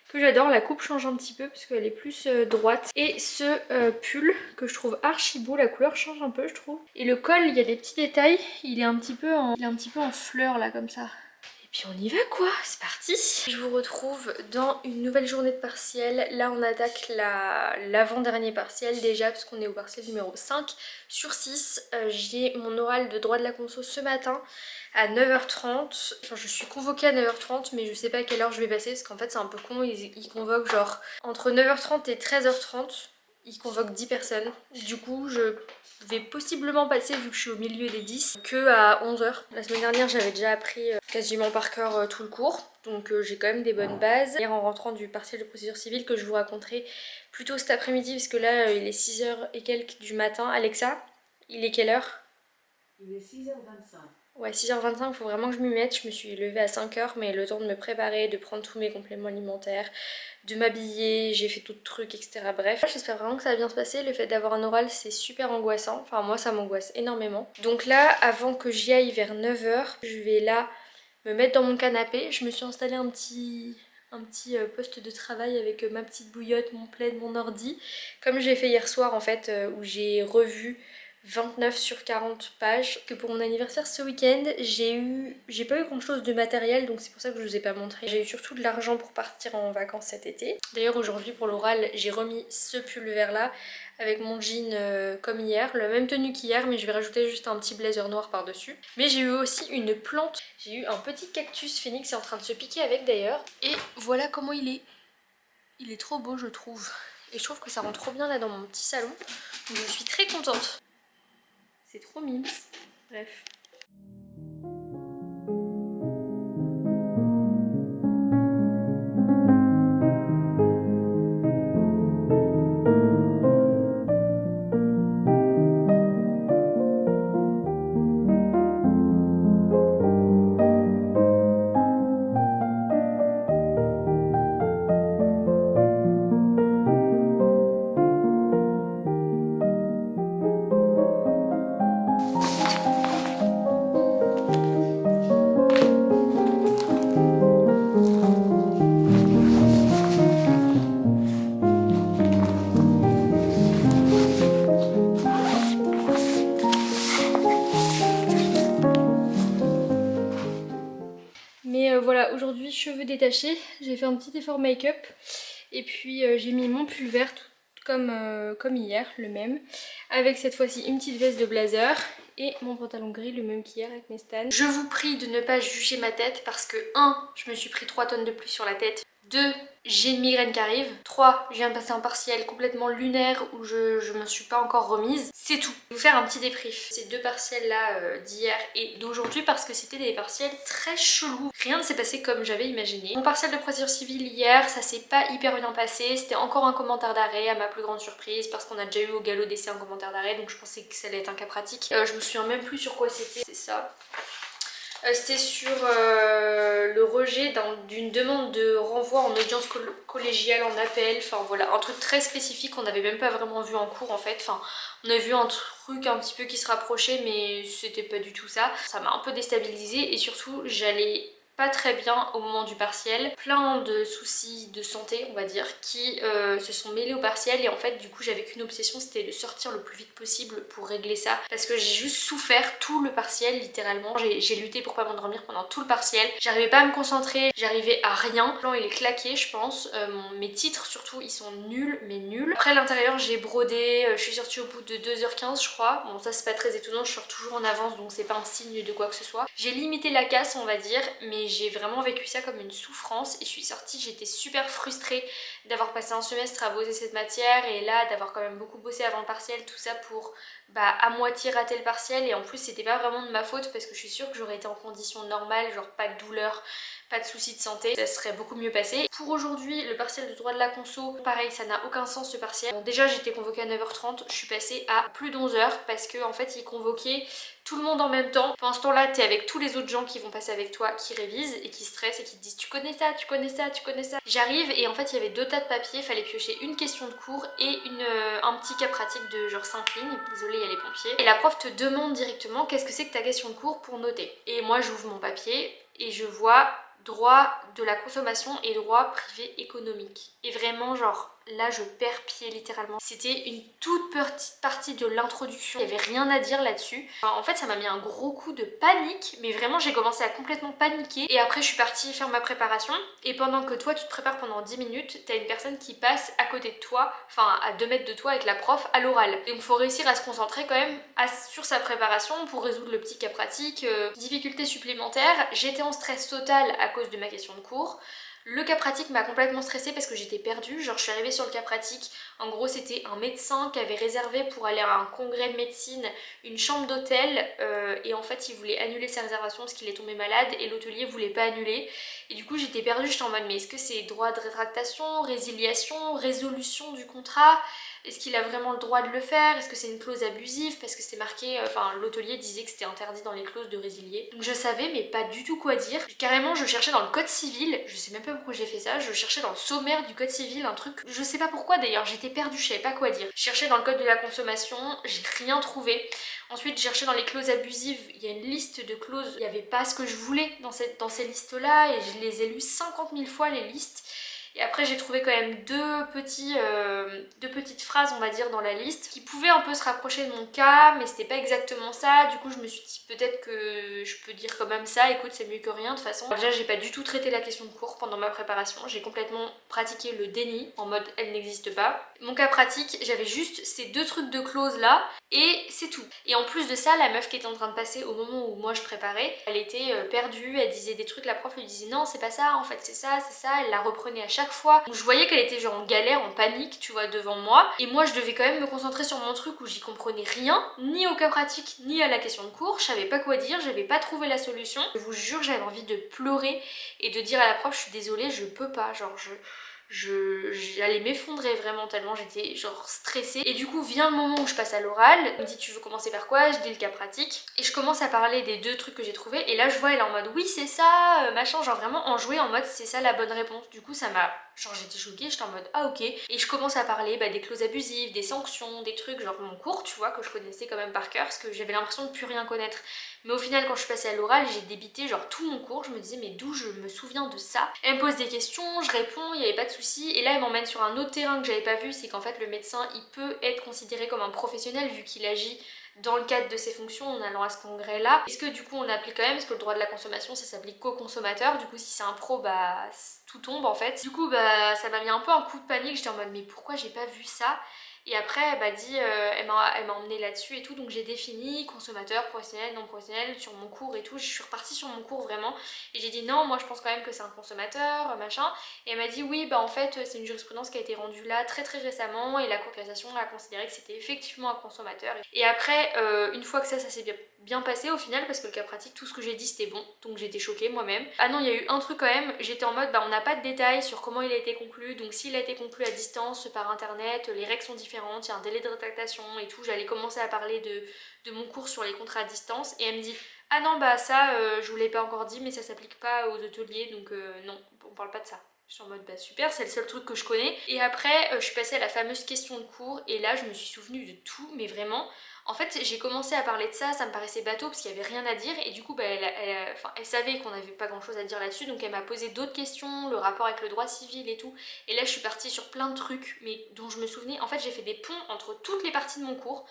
que j'adore, la coupe change un petit peu parce qu'elle est plus droite. Et ce pull que je trouve archi beau, la couleur change un peu je trouve. Et le col, il y a des petits détails, il est un petit peu en fleurs là comme ça. Puis on y va quoi, c'est parti. Je vous retrouve dans une nouvelle journée de partiel. Là on attaque l'avant-dernier partiel déjà parce qu'on est au partiel numéro 5 sur 6. J'ai mon oral de droit de la conso ce matin à 9h30. Enfin je suis convoquée à 9h30 mais je sais pas à quelle heure je vais passer parce qu'en fait c'est un peu con, ils convoquent genre entre 9h30 et 13h30. Ils convoquent 10 personnes. Du coup je vais possiblement passer, vu que je suis au milieu des 10, que à 11h. La semaine dernière j'avais déjà appris quasiment par cœur tout le cours, donc j'ai quand même des bonnes bases. Hier en rentrant du partiel de procédure civile que je vous raconterai plus tôt cet après-midi, parce que là il est 6h et quelques du matin. Alexa, il est quelle heure? Il est 6h25. Ouais, 6h25, il faut vraiment que je m'y mette. Je me suis levée à 5h, mais le temps de me préparer, de prendre tous mes compléments alimentaires, de m'habiller, j'ai fait tout le truc, etc. Bref, j'espère vraiment que ça va bien se passer. Le fait d'avoir un oral, c'est super angoissant. Enfin, moi, ça m'angoisse énormément. Donc là, avant que j'y aille vers 9h, je vais là me mettre dans mon canapé. Je me suis installé un petit poste de travail avec ma petite bouillotte, mon plaid, mon ordi. Comme j'ai fait hier soir, en fait, où j'ai revu 29 sur 40 pages. Que pour mon anniversaire ce week-end, j'ai pas eu grand chose de matériel, donc c'est pour ça que je vous ai pas montré. J'ai eu surtout de l'argent pour partir en vacances cet été. D'ailleurs aujourd'hui pour l'oral, j'ai remis ce pull vert là avec mon jean comme hier, la même tenue qu'hier, mais je vais rajouter juste un petit blazer noir par dessus. Mais j'ai eu aussi une plante, j'ai eu un petit cactus phénix, est en train de se piquer avec d'ailleurs. Et voilà comment il est. Il est trop beau je trouve. Et je trouve que ça rend trop bien là dans mon petit salon. Donc je suis très contente. C'est trop mimes. Bref. Mais voilà, aujourd'hui cheveux détachés, j'ai fait un petit effort make-up et puis j'ai mis mon pull vert tout comme hier, le même, avec cette fois-ci une petite veste de blazer et mon pantalon gris, le même qu'hier avec mes stans. Je vous prie de ne pas juger ma tête parce que 1, je me suis pris 3 tonnes de plus sur la tête, 2, j'ai une migraine qui arrive, 3, je viens de passer un partiel complètement lunaire où je me suis pas encore remise. C'est tout. Je vais vous faire un petit débrief. Ces 2 partiels là d'hier et d'aujourd'hui parce que c'était des partiels très chelous. Rien ne s'est passé comme j'avais imaginé. Mon partiel de procédure civile hier, ça s'est pas hyper bien passé. C'était encore un commentaire d'arrêt à ma plus grande surprise parce qu'on a déjà eu au galop d'essai un commentaire d'arrêt, donc je pensais que ça allait être un cas pratique. Je me souviens même plus sur quoi c'était. C'est ça. C'était sur le rejet d'une demande de renvoi en audience collégiale en appel, enfin voilà, un truc très spécifique qu'on n'avait même pas vraiment vu en cours en fait, enfin on a vu un truc un petit peu qui se rapprochait mais c'était pas du tout ça. Ça m'a un peu déstabilisée et surtout j'allais pas très bien au moment du partiel, plein de soucis de santé on va dire qui se sont mêlés au partiel et en fait du coup j'avais qu'une obsession, c'était de sortir le plus vite possible pour régler ça parce que j'ai juste souffert tout le partiel littéralement. J'ai lutté pour pas m'endormir pendant tout le partiel, j'arrivais pas à me concentrer, j'arrivais à rien. Le plan il est claqué je pense, mes titres surtout ils sont nuls mais nuls. Après l'intérieur j'ai brodé, je suis sortie au bout de 2h15 je crois, bon ça c'est pas très étonnant, je sors toujours en avance donc c'est pas un signe de quoi que ce soit. J'ai limité la casse on va dire mais j'ai vraiment vécu ça comme une souffrance et je suis sortie, j'étais super frustrée d'avoir passé un semestre à bosser cette matière et là d'avoir quand même beaucoup bossé avant le partiel, tout ça pour à moitié rater le partiel et en plus c'était pas vraiment de ma faute parce que je suis sûre que j'aurais été en condition normale, genre pas de douleur, pas de soucis de santé, ça serait beaucoup mieux passé. Pour aujourd'hui, le partiel de droit de la conso, pareil, ça n'a aucun sens ce partiel. Bon, déjà j'étais convoquée à 9h30, je suis passée à plus d'11h parce que en fait ils convoquaient tout le monde en même temps. Pendant ce temps-là, t'es avec tous les autres gens qui vont passer avec toi, qui révisent et qui stressent et qui te disent tu connais ça, tu connais ça, tu connais ça. J'arrive et en fait il y avait 2 tas de papiers, fallait piocher une question de cours et un petit cas pratique de genre 5 lignes. Désolée, il y a les pompiers. Et la prof te demande directement qu'est-ce que c'est que ta question de cours pour noter. Et moi j'ouvre mon papier et je vois droit de la consommation et droit privé économique. Et vraiment genre là je perds pied littéralement. C'était une toute petite partie de l'introduction, il n'y avait rien à dire là-dessus. Enfin, en fait ça m'a mis un gros coup de panique, mais vraiment j'ai commencé à complètement paniquer. Et après je suis partie faire ma préparation et pendant que toi tu te prépares pendant 10 minutes, t'as une personne qui passe à côté de toi, enfin à 2 mètres de toi avec la prof à l'oral. Donc il faut réussir à se concentrer quand même sur sa préparation pour résoudre le petit cas pratique. Difficulté supplémentaire, j'étais en stress total à cause de ma question de cours. Le cas pratique m'a complètement stressée parce que j'étais perdue, genre je suis arrivée sur le cas pratique, en gros c'était un médecin qui avait réservé pour aller à un congrès de médecine une chambre d'hôtel et en fait il voulait annuler sa réservation parce qu'il est tombé malade et l'hôtelier voulait pas annuler et du coup j'étais perdue, j'étais en mode mais est-ce que c'est droit de rétractation, résiliation, résolution du contrat? Est-ce qu'il a vraiment le droit de le faire? Est-ce que c'est une clause abusive? Parce que c'était marqué, enfin l'hôtelier disait que c'était interdit dans les clauses de résilier. Donc je savais mais pas du tout quoi dire. Carrément je cherchais dans le code civil, je sais même pas pourquoi j'ai fait ça, je cherchais dans le sommaire du code civil un truc, je sais pas pourquoi d'ailleurs, j'étais perdue, je savais pas quoi dire. Je cherchais dans le code de la consommation, j'ai rien trouvé. Ensuite j'ai cherché dans les clauses abusives, il y a une liste de clauses, il n'y avait pas ce que je voulais dans ces listes là et je les ai lues 50 000 fois les listes. Et après j'ai trouvé quand même deux petites phrases on va dire dans la liste qui pouvaient un peu se rapprocher de mon cas mais c'était pas exactement ça. Du coup je me suis dit peut-être que je peux dire quand même ça, écoute c'est mieux que rien de toute façon. Déjà j'ai pas du tout traité la question de cours pendant ma préparation, j'ai complètement pratiqué le déni en mode elle n'existe pas. Mon cas pratique j'avais juste ces 2 trucs de clause là et c'est tout. Et en plus de ça la meuf qui était en train de passer au moment où moi je préparais, elle était perdue, elle disait des trucs, la prof lui disait non c'est pas ça en fait c'est ça, elle la reprenait à chaque fois. Donc je voyais qu'elle était genre en galère, en panique, tu vois, devant moi. Et moi je devais quand même me concentrer sur mon truc où j'y comprenais rien, ni au cas pratique, ni à la question de cours. Je savais pas quoi dire, j'avais pas trouvé la solution. Je vous jure, j'avais envie de pleurer et de dire à la prof, je suis désolée, je peux pas, genre j'allais m'effondrer vraiment tellement j'étais genre stressée. Et du coup vient le moment où je passe à l'oral, elle me dit tu veux commencer par quoi? Je dis le cas pratique et je commence à parler des 2 trucs que j'ai trouvés et là je vois elle est en mode oui c'est ça machin, genre vraiment enjouée en mode c'est ça la bonne réponse. Du coup ça m'a genre j'étais choquée, j'étais en mode ah ok et je commence à parler des clauses abusives, des sanctions, des trucs genre mon cours tu vois que je connaissais quand même par cœur parce que j'avais l'impression de plus rien connaître. Mais au final quand je suis passée à l'oral j'ai débité genre tout mon cours, je me disais mais d'où je me souviens de ça? Elle me pose des questions, je réponds, il n'y avait pas de souci et là elle m'emmène sur un autre terrain que j'avais pas vu, c'est qu'en fait le médecin il peut être considéré comme un professionnel vu qu'il agit dans le cadre de ses fonctions en allant à ce congrès là. Est-ce que du coup on applique quand même, parce que le droit de la consommation ça s'applique qu'aux consommateurs, du coup si c'est un pro tout tombe en fait. Du coup ça m'a mis un peu un coup de panique, j'étais en mode mais pourquoi j'ai pas vu ça? Et après elle m'a dit, elle m'a emmenée là-dessus et tout, donc j'ai défini consommateur, professionnel, non professionnel sur mon cours et tout, je suis repartie sur mon cours vraiment et j'ai dit non moi je pense quand même que c'est un consommateur machin, et elle m'a dit oui en fait c'est une jurisprudence qui a été rendue là très récemment et la Cour de cassation a considéré que c'était effectivement un consommateur. Et après une fois que ça s'est bien passé au final parce que le cas pratique tout ce que j'ai dit c'était bon, donc j'étais choquée moi-même. Ah non il y a eu un truc quand même, j'étais en mode on n'a pas de détails sur comment il a été conclu, donc s'il a été conclu à distance par internet les règles sont différentes, il y a un délai de rétractation et tout. J'allais commencer à parler de mon cours sur les contrats à distance et elle me dit ah non ça je vous l'ai pas encore dit mais ça s'applique pas aux hôteliers donc non on parle pas de ça. Je suis en mode super, c'est le seul truc que je connais. Et après je suis passée à la fameuse question de cours et là je me suis souvenue de tout mais vraiment. En fait j'ai commencé à parler de ça, ça me paraissait bateau parce qu'il y avait rien à dire et du coup elle savait qu'on n'avait pas grand chose à dire là-dessus, donc elle m'a posé d'autres questions, le rapport avec le droit civil et tout. Et là je suis partie sur plein de trucs mais dont je me souvenais. En fait j'ai fait des ponts entre toutes les parties de mon cours,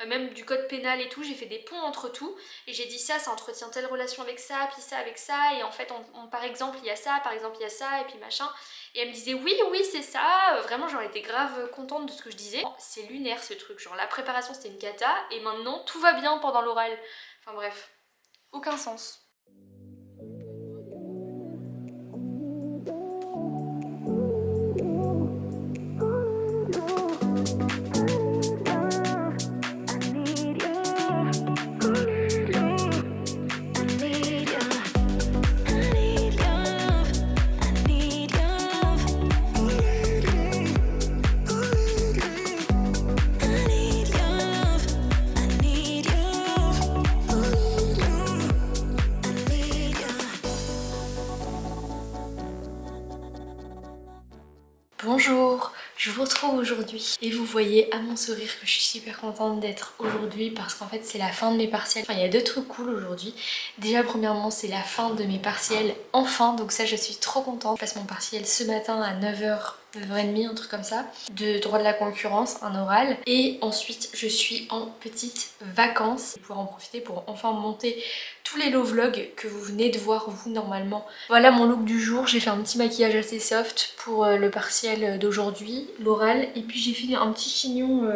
même du code pénal et tout, j'ai fait des ponts entre tout et j'ai dit ça entretient telle relation avec ça, puis ça avec ça, et en fait par exemple il y a ça, par exemple il y a ça, et puis machin. Et elle me disait oui c'est ça, vraiment j'aurais été grave contente de ce que je disais. C'est lunaire ce truc, genre la préparation c'était une cata et maintenant tout va bien pendant l'oral. Enfin bref, aucun sens. Bonjour, je vous retrouve aujourd'hui et vous voyez à mon sourire que je suis super contente d'être aujourd'hui parce qu'en fait c'est la fin de mes partiels. Enfin il y a deux trucs cool aujourd'hui. Déjà premièrement c'est la fin de mes partiels enfin, donc ça je suis trop contente. Je passe mon partiel ce matin à 9h, 9h30, un truc comme ça, de droit de la concurrence, un oral. Et ensuite je suis en petites vacances pour en profiter pour enfin monter tous les low vlogs que vous venez de voir vous normalement. Voilà mon look du jour, j'ai fait un petit maquillage assez soft pour le partiel d'aujourd'hui, l'oral, et puis j'ai fait un petit chignon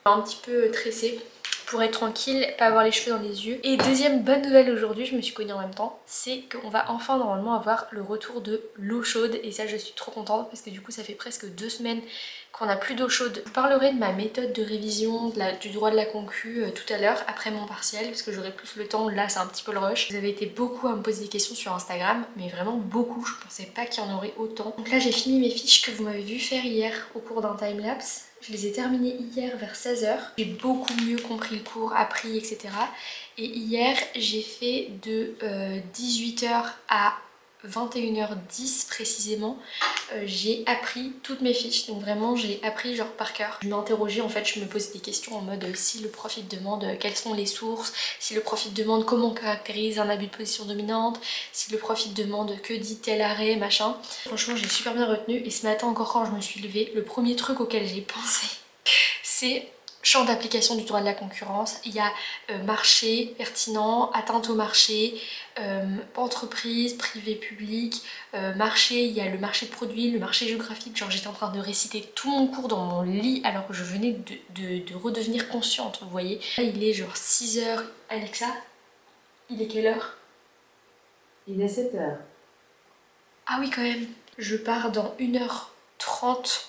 un petit peu tressé pour être tranquille, pas avoir les cheveux dans les yeux. Et deuxième bonne nouvelle aujourd'hui, je me suis cognée en même temps, c'est qu'on va enfin normalement avoir le retour de l'eau chaude et ça je suis trop contente parce que du coup ça fait presque 2 semaines qu'on n'a plus d'eau chaude. Je vous parlerai de ma méthode de révision du droit de la concu tout à l'heure après mon partiel parce que j'aurai plus le temps, là c'est un petit peu le rush. Vous avez été beaucoup à me poser des questions sur Instagram, mais vraiment beaucoup, je pensais pas qu'il y en aurait autant. Donc là j'ai fini mes fiches que vous m'avez vu faire hier au cours d'un timelapse. Je les ai terminées hier vers 16h. J'ai beaucoup mieux compris le cours, appris, etc. Et hier, j'ai fait de 18h à 21h10 précisément. J'ai appris toutes mes fiches. Donc vraiment, j'ai appris genre par cœur. Je m'interrogeais, en fait, je me posais des questions en mode si le prof il te demande quelles sont les sources, si le prof il te demande comment on caractérise un abus de position dominante, si le prof il te demande que dit tel arrêt, machin. Franchement, j'ai super bien retenu. Et ce matin encore, quand je me suis levée, le premier truc auquel j'ai pensé, c'est champ d'application du droit de la concurrence. Il y a marché pertinent, atteinte au marché, entreprise, privé, public, marché, il y a le marché de produits, le marché géographique. Genre j'étais en train de réciter tout mon cours dans mon lit alors que je venais de redevenir consciente, vous voyez. Là il est genre 6h. Alexa, il est quelle heure? Il est 7h. Ah oui quand même. Je pars dans 1h30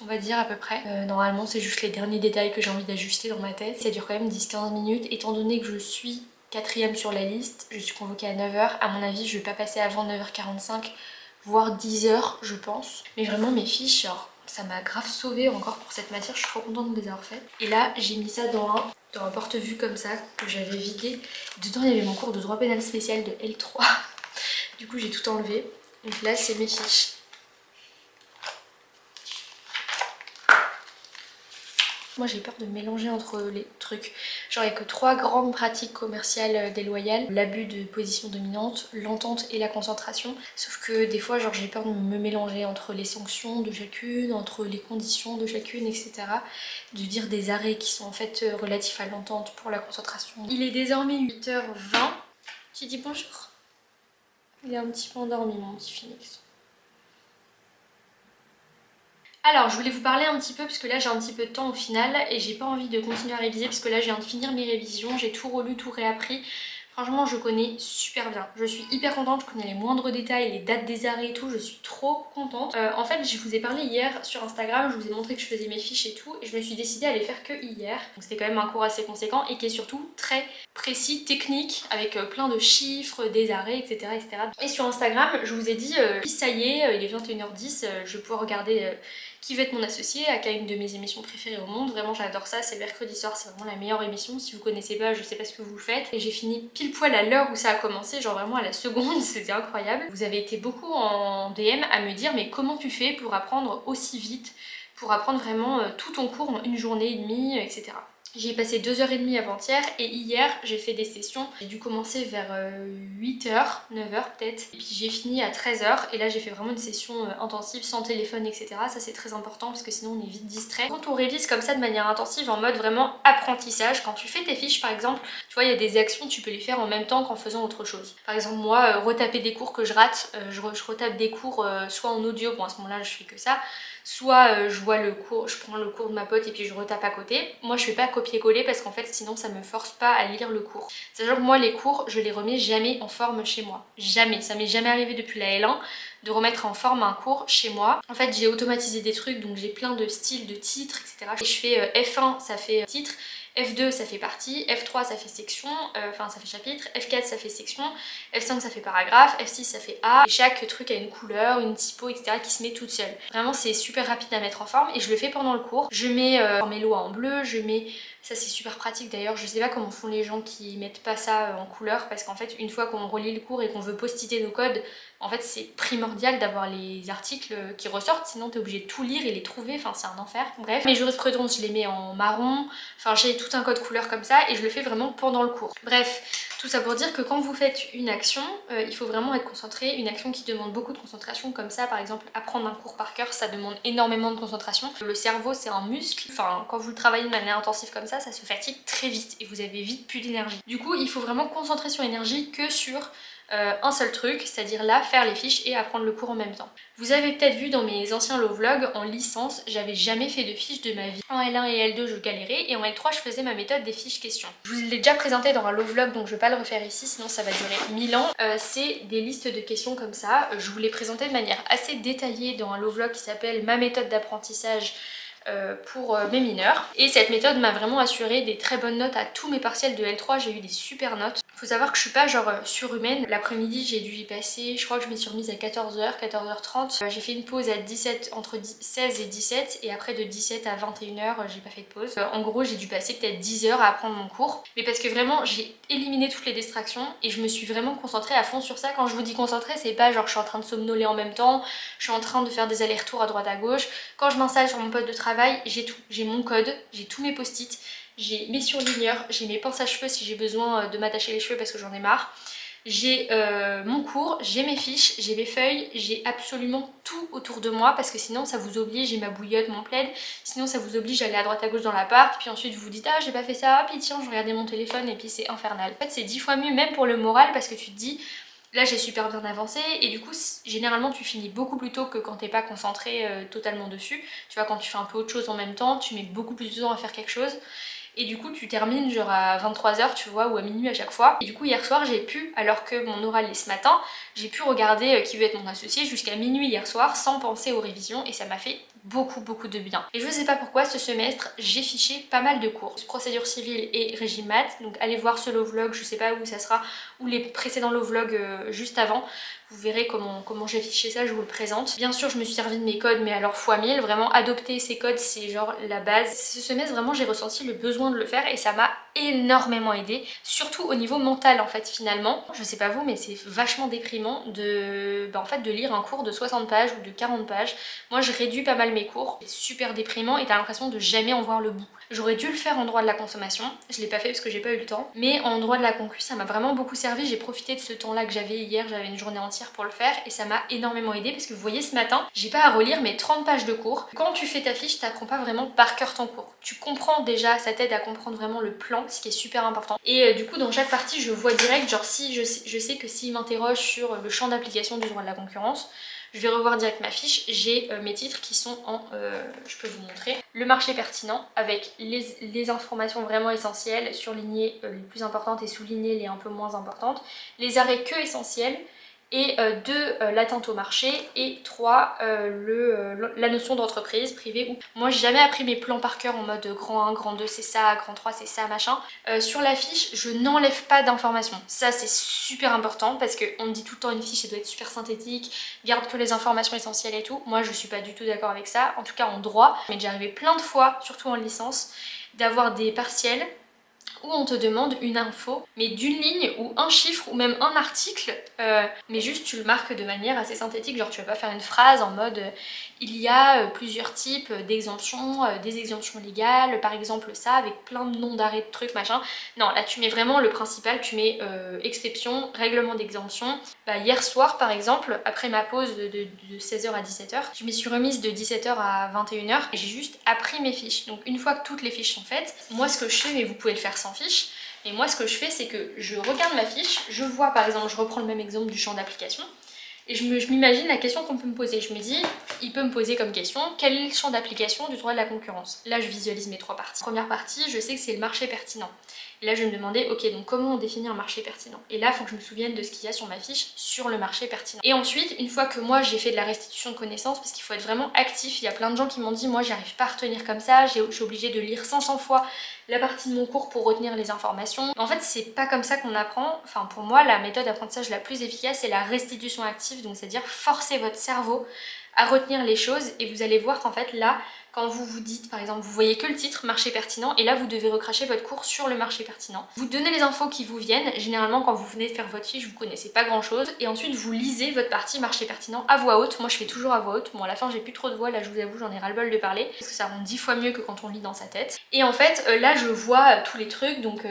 on va dire à peu près. Normalement c'est juste les derniers détails que j'ai envie d'ajuster dans ma tête. Ça dure quand même 10-15 minutes. Étant donné que je suis 4ème sur la liste, je suis convoquée à 9h. À mon avis je vais pas passer avant 9h45 voire 10h je pense. Mais vraiment mes fiches, genre, ça m'a grave sauvée encore pour cette matière. Je suis trop contente de les avoir faites. Et là j'ai mis ça dans un porte-vue comme ça que j'avais vidé. Dedans il y avait mon cours de droit pénal spécial de L3. Du coup j'ai tout enlevé. Donc là c'est mes fiches. Moi j'ai peur de mélanger entre les trucs. Genre il n'y a que 3 grandes pratiques commerciales déloyales. L'abus de position dominante, l'entente et la concentration. Sauf que des fois genre j'ai peur de me mélanger entre les sanctions de chacune, entre les conditions de chacune, etc. De dire des arrêts qui sont en fait relatifs à l'entente pour la concentration. Il est désormais 8h20. Tu dis bonjour? Il est un petit peu endormi mon petit Phoenix. Alors je voulais vous parler un petit peu parce que là j'ai un petit peu de temps au final et j'ai pas envie de continuer à réviser parce que là je viens de finir mes révisions, j'ai tout relu, tout réappris. Franchement je connais super bien, je suis hyper contente, je connais les moindres détails, les dates des arrêts et tout, je suis trop contente. En fait je vous ai parlé hier sur Instagram, je vous ai montré que je faisais mes fiches et tout et je me suis décidée à les faire que hier. Donc c'était quand même un cours assez conséquent et qui est surtout très précis, technique, avec plein de chiffres, des arrêts, etc. etc. Et sur Instagram je vous ai dit, ça y est, il est 21h10, je vais pouvoir regarder Qui veut être mon associé, aka une de mes émissions préférées au monde. Vraiment j'adore ça, c'est le mercredi soir, c'est vraiment la meilleure émission. Si vous connaissez pas, je sais pas ce que vous faites. Et j'ai fini pile poil à l'heure où ça a commencé, genre vraiment à la seconde, c'était incroyable. Vous avez été beaucoup en DM à me dire mais comment tu fais pour apprendre aussi vite, pour apprendre vraiment tout ton cours en une journée et demie, etc. J'y ai passé 2h30 avant-hier et hier j'ai fait des sessions. J'ai dû commencer vers 8h, 9h peut-être. Et puis j'ai fini à 13h et là j'ai fait vraiment une session intensive sans téléphone etc. Ça c'est très important parce que sinon on est vite distrait. Quand on révise comme ça de manière intensive en mode vraiment apprentissage, quand tu fais tes fiches par exemple, tu vois il y a des actions tu peux les faire en même temps qu'en faisant autre chose. Par exemple moi retaper des cours que je rate, je retape des cours soit en audio, bon à ce moment là je fais que ça, soit je vois le cours, je prends le cours de ma pote et puis je retape à côté. Moi je fais pas copier-coller parce qu'en fait sinon ça me force pas à lire le cours. C'est-à-dire que moi les cours je les remets jamais en forme chez moi. Jamais, ça m'est jamais arrivé depuis la L1 de remettre en forme un cours chez moi. En fait j'ai automatisé des trucs donc j'ai plein de styles de titres etc. Et je fais F1 ça fait titre, F2 ça fait partie, F3 ça fait section, enfin ça fait chapitre, F4 ça fait section, F5 ça fait paragraphe, F6 ça fait A. Et chaque truc a une couleur, une typo, etc. qui se met toute seule. Vraiment c'est super rapide à mettre en forme et je le fais pendant le cours. Je mets mes lois en bleu, je mets Ça c'est super pratique d'ailleurs, je sais pas comment font les gens qui mettent pas ça en couleur parce qu'en fait une fois qu'on relit le cours et qu'on veut post-iter nos codes, en fait c'est primordial d'avoir les articles qui ressortent, sinon t'es obligé de tout lire et les trouver, enfin c'est un enfer. Bref, mes jurisprudences je les mets en marron, enfin j'ai tout un code couleur comme ça et je le fais vraiment pendant le cours. Bref, tout ça pour dire que quand vous faites une action, il faut vraiment être concentré, une action qui demande beaucoup de concentration comme ça, par exemple apprendre un cours par cœur, ça demande énormément de concentration. Le cerveau c'est un muscle, enfin quand vous le travaillez de manière intensive comme ça se fatigue très vite et vous avez vite plus d'énergie. Du coup il faut vraiment concentrer son énergie que sur un seul truc, c'est-à-dire là faire les fiches et apprendre le cours en même temps. Vous avez peut-être vu dans mes anciens low vlogs, en licence, j'avais jamais fait de fiches de ma vie. En L1 et L2 je galérais et en L3 je faisais ma méthode des fiches questions. Je vous l'ai déjà présenté dans un low vlog donc je vais pas le refaire ici sinon ça va durer 1000 ans. C'est des listes de questions comme ça, je vous l'ai présenté de manière assez détaillée dans un low vlog qui s'appelle Ma méthode d'apprentissage pour mes mineurs. Et cette méthode m'a vraiment assuré des très bonnes notes à tous mes partiels de L3, j'ai eu des super notes. Faut savoir que je suis pas genre surhumaine. L'après-midi j'ai dû y passer, je crois que je m'y suis remise à 14h, 14h30. J'ai fait une pause à 17, entre 16 et 17 et après de 17 à 21h j'ai pas fait de pause. En gros j'ai dû passer peut-être 10 heures à apprendre mon cours. Mais parce que vraiment j'ai éliminé toutes les distractions et je me suis vraiment concentrée à fond sur ça. Quand je vous dis concentrée c'est pas genre je suis en train de somnoler en même temps, je suis en train de faire des allers-retours à droite à gauche. Quand je m'installe sur mon poste de travail j'ai tout, j'ai mon code, j'ai tous mes post-it. J'ai mes surligneurs, j'ai mes pinces à cheveux si j'ai besoin de m'attacher les cheveux parce que j'en ai marre. J'ai mon cours, j'ai mes fiches, j'ai mes feuilles, j'ai absolument tout autour de moi parce que sinon ça vous oblige, j'ai ma bouillotte, mon plaid, sinon ça vous oblige à aller à droite à gauche dans l'appart, puis ensuite vous vous dites ah j'ai pas fait ça, puis tiens je regardais mon téléphone et puis c'est infernal. En fait c'est 10 fois mieux même pour le moral parce que tu te dis là j'ai super bien avancé et du coup généralement tu finis beaucoup plus tôt que quand t'es pas concentré totalement dessus. Tu vois quand tu fais un peu autre chose en même temps, tu mets beaucoup plus de temps à faire quelque chose. Et du coup tu termines genre à 23h tu vois ou à minuit à chaque fois. Et du coup hier soir j'ai pu, alors que mon oral est ce matin, j'ai pu regarder Qui veut être mon associé jusqu'à minuit hier soir sans penser aux révisions et ça m'a fait beaucoup de bien. Et je sais pas pourquoi ce semestre j'ai fiché pas mal de cours. Procédure civile et régime maths, donc allez voir ce low vlog, je sais pas où ça sera, ou les précédents low vlogs juste avant. Vous verrez comment j'ai fiché ça, je vous le présente. Bien sûr, je me suis servi de mes codes, mais alors fois 1000. Vraiment, adopter ces codes, c'est genre la base. Ce semestre, vraiment, j'ai ressenti le besoin de le faire et ça m'a énormément aidé. Surtout au niveau mental, en fait, finalement. Je sais pas vous, mais c'est vachement déprimant en fait, de lire un cours de 60 pages ou de 40 pages. Moi, je réduis pas mal mes cours. C'est super déprimant et t'as l'impression de jamais en voir le bout. J'aurais dû le faire en droit de la consommation, je l'ai pas fait parce que j'ai pas eu le temps, mais en droit de la concu ça m'a vraiment beaucoup servi, j'ai profité de ce temps-là que j'avais hier, j'avais une journée entière pour le faire et ça m'a énormément aidé parce que vous voyez ce matin, j'ai pas à relire mes 30 pages de cours. Quand tu fais ta fiche, t'apprends pas vraiment par cœur ton cours. Tu comprends déjà, ça t'aide à comprendre vraiment le plan, ce qui est super important. Et du coup dans chaque partie je vois direct, genre si je sais que s'il m'interroge sur le champ d'application du droit de la concurrence, je vais revoir direct ma fiche, j'ai mes titres qui sont en, je peux vous montrer, le marché pertinent avec les informations vraiment essentielles, surligner les plus importantes et souligner les un peu moins importantes, les arrêts que essentiels, et 2 l'atteinte au marché et 3 la notion d'entreprise privée où moi j'ai jamais appris mes plans par cœur en mode grand 1, grand 2 c'est ça, grand 3 c'est ça machin. Sur la fiche je n'enlève pas d'informations, ça c'est super important parce qu'on me dit tout le temps une fiche elle doit être super synthétique, garde que les informations essentielles et tout. Moi je suis pas du tout d'accord avec ça, en tout cas en droit. Mais j'ai arrivé plein de fois, surtout en licence, d'avoir des partiels où on te demande une info, mais d'une ligne ou un chiffre ou même un article, mais juste tu le marques de manière assez synthétique, genre tu vas pas faire une phrase en mode il y a plusieurs types d'exemptions, des exemptions légales, par exemple ça, avec plein de noms d'arrêts de trucs machin. Non, là tu mets vraiment le principal, tu mets exception, règlement d'exemption. Hier soir par exemple, après ma pause de 16h à 17h, je m'y suis remise de 17h à 21h et j'ai juste appris mes fiches. Donc une fois que toutes les fiches sont faites, moi ce que je fais, mais vous pouvez le faire sans fiche, mais moi ce que je fais c'est que je regarde ma fiche, je vois par exemple, je reprends le même exemple du champ d'application, et je m'imagine la question qu'on peut me poser. Je me dis, il peut me poser comme question, quel est le champ d'application du droit de la concurrence? Là je visualise mes 3 parties. Première partie, je sais que c'est le marché pertinent. Et là je vais me demander, ok donc comment on définit un marché pertinent? Et là il faut que je me souvienne de ce qu'il y a sur ma fiche sur le marché pertinent. Et ensuite, une fois que moi j'ai fait de la restitution de connaissances, parce qu'il faut être vraiment actif, il y a plein de gens qui m'ont dit, moi j'arrive pas à retenir comme ça, je suis obligée de lire 500 fois la partie de mon cours pour retenir les informations. En fait c'est pas comme ça qu'on apprend, enfin pour moi la méthode d'apprentissage la plus efficace c'est la restitution active, donc c'est-à-dire forcer votre cerveau à retenir les choses et vous allez voir qu'en fait là, quand vous vous dites, par exemple, vous voyez que le titre marché pertinent et là vous devez recracher votre cours sur le marché pertinent. Vous donnez les infos qui vous viennent, généralement quand vous venez de faire votre fiche vous connaissez pas grand chose et ensuite vous lisez votre partie marché pertinent à voix haute. Moi je fais toujours à voix haute, bon à la fin j'ai plus trop de voix, là je vous avoue j'en ai ras le bol de parler parce que ça rend 10 fois mieux que quand on lit dans sa tête. Et en fait là je vois tous les trucs, donc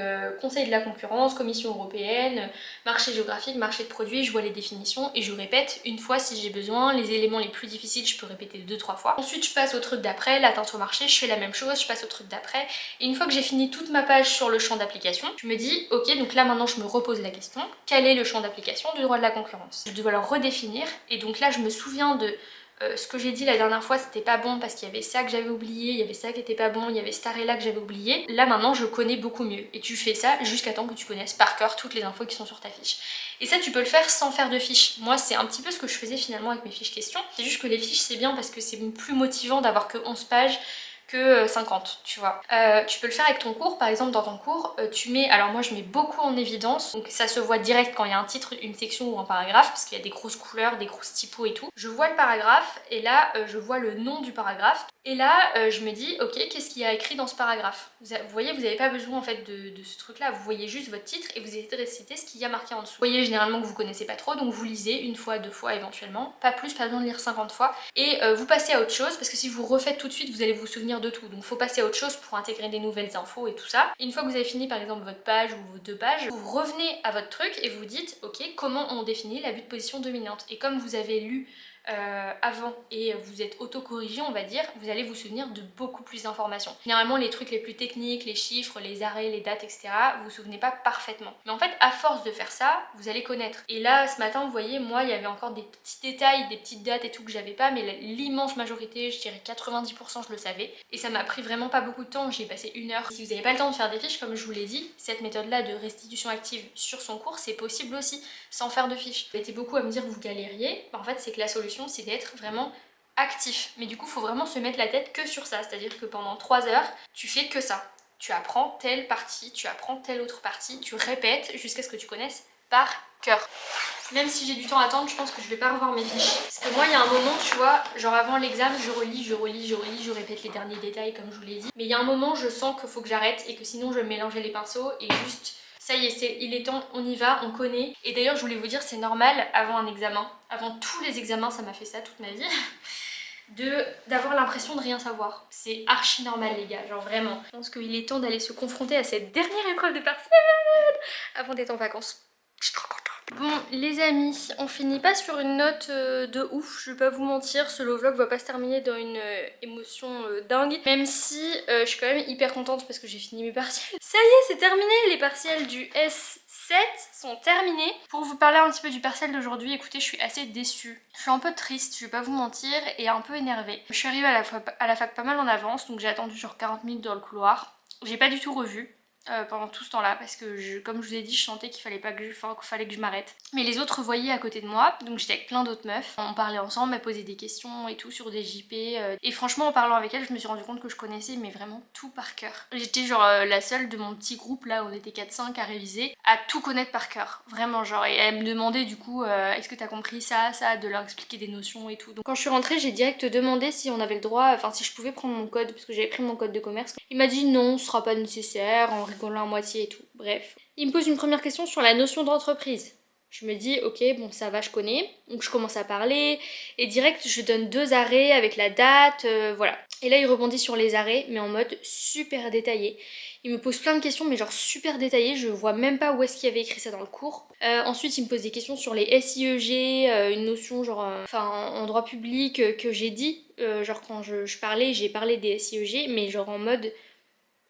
conseil de la concurrence, commission européenne, marché géographique, marché de produits, je vois les définitions et je répète une fois si j'ai besoin. Les éléments les plus difficiles je peux répéter 2-3 fois. Ensuite je passe au truc d'après, l'atteinte au marché, je fais la même chose, je passe au truc d'après. Et une fois que j'ai fini toute ma page sur le champ d'application, je me dis ok, donc là maintenant je me repose la question, quel est le champ d'application du droit de la concurrence? Je dois le redéfinir et donc là je me souviens de ce que j'ai dit la dernière fois, c'était pas bon parce qu'il y avait ça que j'avais oublié, il y avait ça qui était pas bon, il y avait cet arrêt là que j'avais oublié. Là maintenant je connais beaucoup mieux et tu fais ça jusqu'à temps que tu connaisses par cœur toutes les infos qui sont sur ta fiche. Et ça tu peux le faire sans faire de fiches. Moi c'est un petit peu ce que je faisais finalement avec mes fiches questions. C'est juste que les fiches c'est bien parce que c'est plus motivant d'avoir que 11 pages que 50, tu vois. Tu peux le faire avec ton cours, par exemple dans ton cours, tu mets, alors moi je mets beaucoup en évidence, donc ça se voit direct quand il y a un titre, une section ou un paragraphe, parce qu'il y a des grosses couleurs, des grosses typos et tout. Je vois le paragraphe, et là je vois le nom du paragraphe, et là je me dis, ok, qu'est-ce qu'il y a écrit dans ce paragraphe? Vous voyez, vous n'avez pas besoin en fait de ce truc-là, vous voyez juste votre titre et vous allez réciter ce qu'il y a marqué en dessous. Vous voyez généralement que vous connaissez pas trop, donc vous lisez une fois, deux fois éventuellement, pas plus, pas besoin de lire 50 fois, et vous passez à autre chose, parce que si vous refaites tout de suite, vous allez vous souvenir de tout, donc faut passer à autre chose pour intégrer des nouvelles infos et tout ça. Et une fois que vous avez fini par exemple votre page ou vos 2 pages, vous revenez à votre truc et vous dites ok, comment on définit l'abus de position dominante. Et comme vous avez lu avant et vous êtes auto-corrigé, on va dire, vous allez vous souvenir de beaucoup plus d'informations. Généralement les trucs les plus techniques, les chiffres, les arrêts, les dates, etc., vous vous souvenez pas parfaitement. Mais en fait à force de faire ça, vous allez connaître. Et là ce matin vous voyez, moi il y avait encore des petits détails, des petites dates et tout que j'avais pas, mais l'immense majorité, je dirais 90% je le savais. Et ça m'a pris vraiment pas beaucoup de temps, j'ai passé 1 heure. Si vous n'avez pas le temps de faire des fiches, comme je vous l'ai dit, cette méthode là de restitution active sur son cours c'est possible aussi, sans faire de fiches. Vous étiez beaucoup à me dire que vous galériez, en fait c'est que la solution c'est d'être vraiment actif. Mais du coup, il faut vraiment se mettre la tête que sur ça. C'est-à-dire que pendant 3 heures, tu fais que ça. Tu apprends telle partie, tu apprends telle autre partie, tu répètes jusqu'à ce que tu connaisses par cœur. Même si j'ai du temps à attendre, je pense que je vais pas revoir mes fiches. Parce que moi, il y a un moment, tu vois, genre avant l'examen, je relis, je répète les derniers détails comme je vous l'ai dit. Mais il y a un moment, je sens qu'il faut que j'arrête et que sinon je vais me mélanger les pinceaux et juste... Ça y est, il est temps, on y va, on connaît. Et d'ailleurs, je voulais vous dire, c'est normal avant un examen, avant tous les examens, ça m'a fait ça toute ma vie, d'avoir l'impression de rien savoir. C'est archi normal les gars, genre vraiment. Je pense qu'il est temps d'aller se confronter à cette dernière épreuve de partiel avant d'être en vacances. Je suis trop contente. Bon les amis, on finit pas sur une note de ouf, je vais pas vous mentir, ce vlog va pas se terminer dans une émotion dingue, même si je suis quand même hyper contente parce que j'ai fini mes partiels. Ça y est, c'est terminé, les partiels du S7 sont terminés. Pour vous parler un petit peu du partiel d'aujourd'hui, écoutez, je suis assez déçue. Je suis un peu triste, je vais pas vous mentir, et un peu énervée. Je suis arrivée à la fac pas mal en avance, donc j'ai attendu genre 40 minutes dans le couloir. J'ai pas du tout revu. Pendant tout ce temps-là parce que comme je vous ai dit, je sentais qu'il fallait que je m'arrête. Mais les autres voyaient à côté de moi, donc j'étais avec plein d'autres meufs. On parlait ensemble, elles posaient des questions et tout sur des JP. Et franchement, en parlant avec elles, je me suis rendu compte que je connaissais mais vraiment tout par cœur. J'étais genre la seule de mon petit groupe là, on était 4-5 à réviser, à tout connaître par cœur. Vraiment genre. Et elles me demandaient du coup, est-ce que t'as compris ça, de leur expliquer des notions et tout. Donc quand je suis rentrée, j'ai direct demandé si on avait le droit, enfin si je pouvais prendre mon code parce que j'avais pris mon code de commerce. Il m'a dit non, ce sera pas nécessaire, en rigolant à moitié et tout. Bref. Il me pose une première question sur la notion d'entreprise. Je me dis, ok, bon ça va, je connais. Donc je commence à parler et direct je donne 2 arrêts avec la date, voilà. Et là il rebondit sur les arrêts mais en mode super détaillé. Il me pose plein de questions mais genre super détaillées, je vois même pas où est-ce qu'il y avait écrit ça dans le cours. Ensuite il me pose des questions sur les SIEG, une notion genre, en droit public que j'ai dit, genre quand je parlais, j'ai parlé des SIEG mais genre en mode...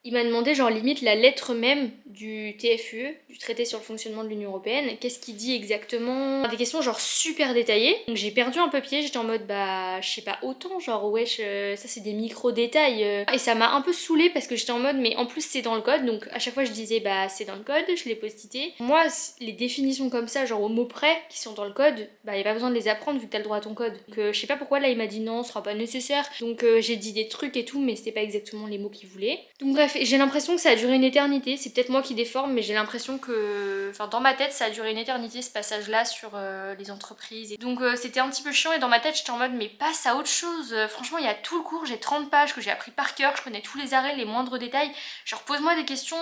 Il m'a demandé genre limite la lettre même du TFUE, du traité sur le fonctionnement de l'Union Européenne, qu'est-ce qu'il dit exactement, des questions genre super détaillées. Donc j'ai perdu un peu pied, j'étais en mode bah je sais pas autant, genre wesh ça c'est des micro détails. Et ça m'a un peu saoulée parce que j'étais en mode mais en plus c'est dans le code, donc à chaque fois je disais bah c'est dans le code, je l'ai post-ité. Moi les définitions comme ça genre au mot près qui sont dans le code, bah y a pas besoin de les apprendre vu que t'as le droit à ton code. Donc je sais pas pourquoi là il m'a dit non ce sera pas nécessaire, donc j'ai dit des trucs et tout mais c'était pas exactement les mots qu'il voulait. Donc bref, bref, j'ai l'impression que ça a duré une éternité, c'est peut-être moi qui déforme, mais j'ai l'impression que... Enfin, dans ma tête, ça a duré une éternité ce passage-là sur les entreprises. Et donc c'était un petit peu chiant et dans ma tête, j'étais en mode, mais passe à autre chose. Franchement, il y a tout le cours, j'ai 30 pages que j'ai appris par cœur, je connais tous les arrêts, les moindres détails. Genre, pose-moi des questions,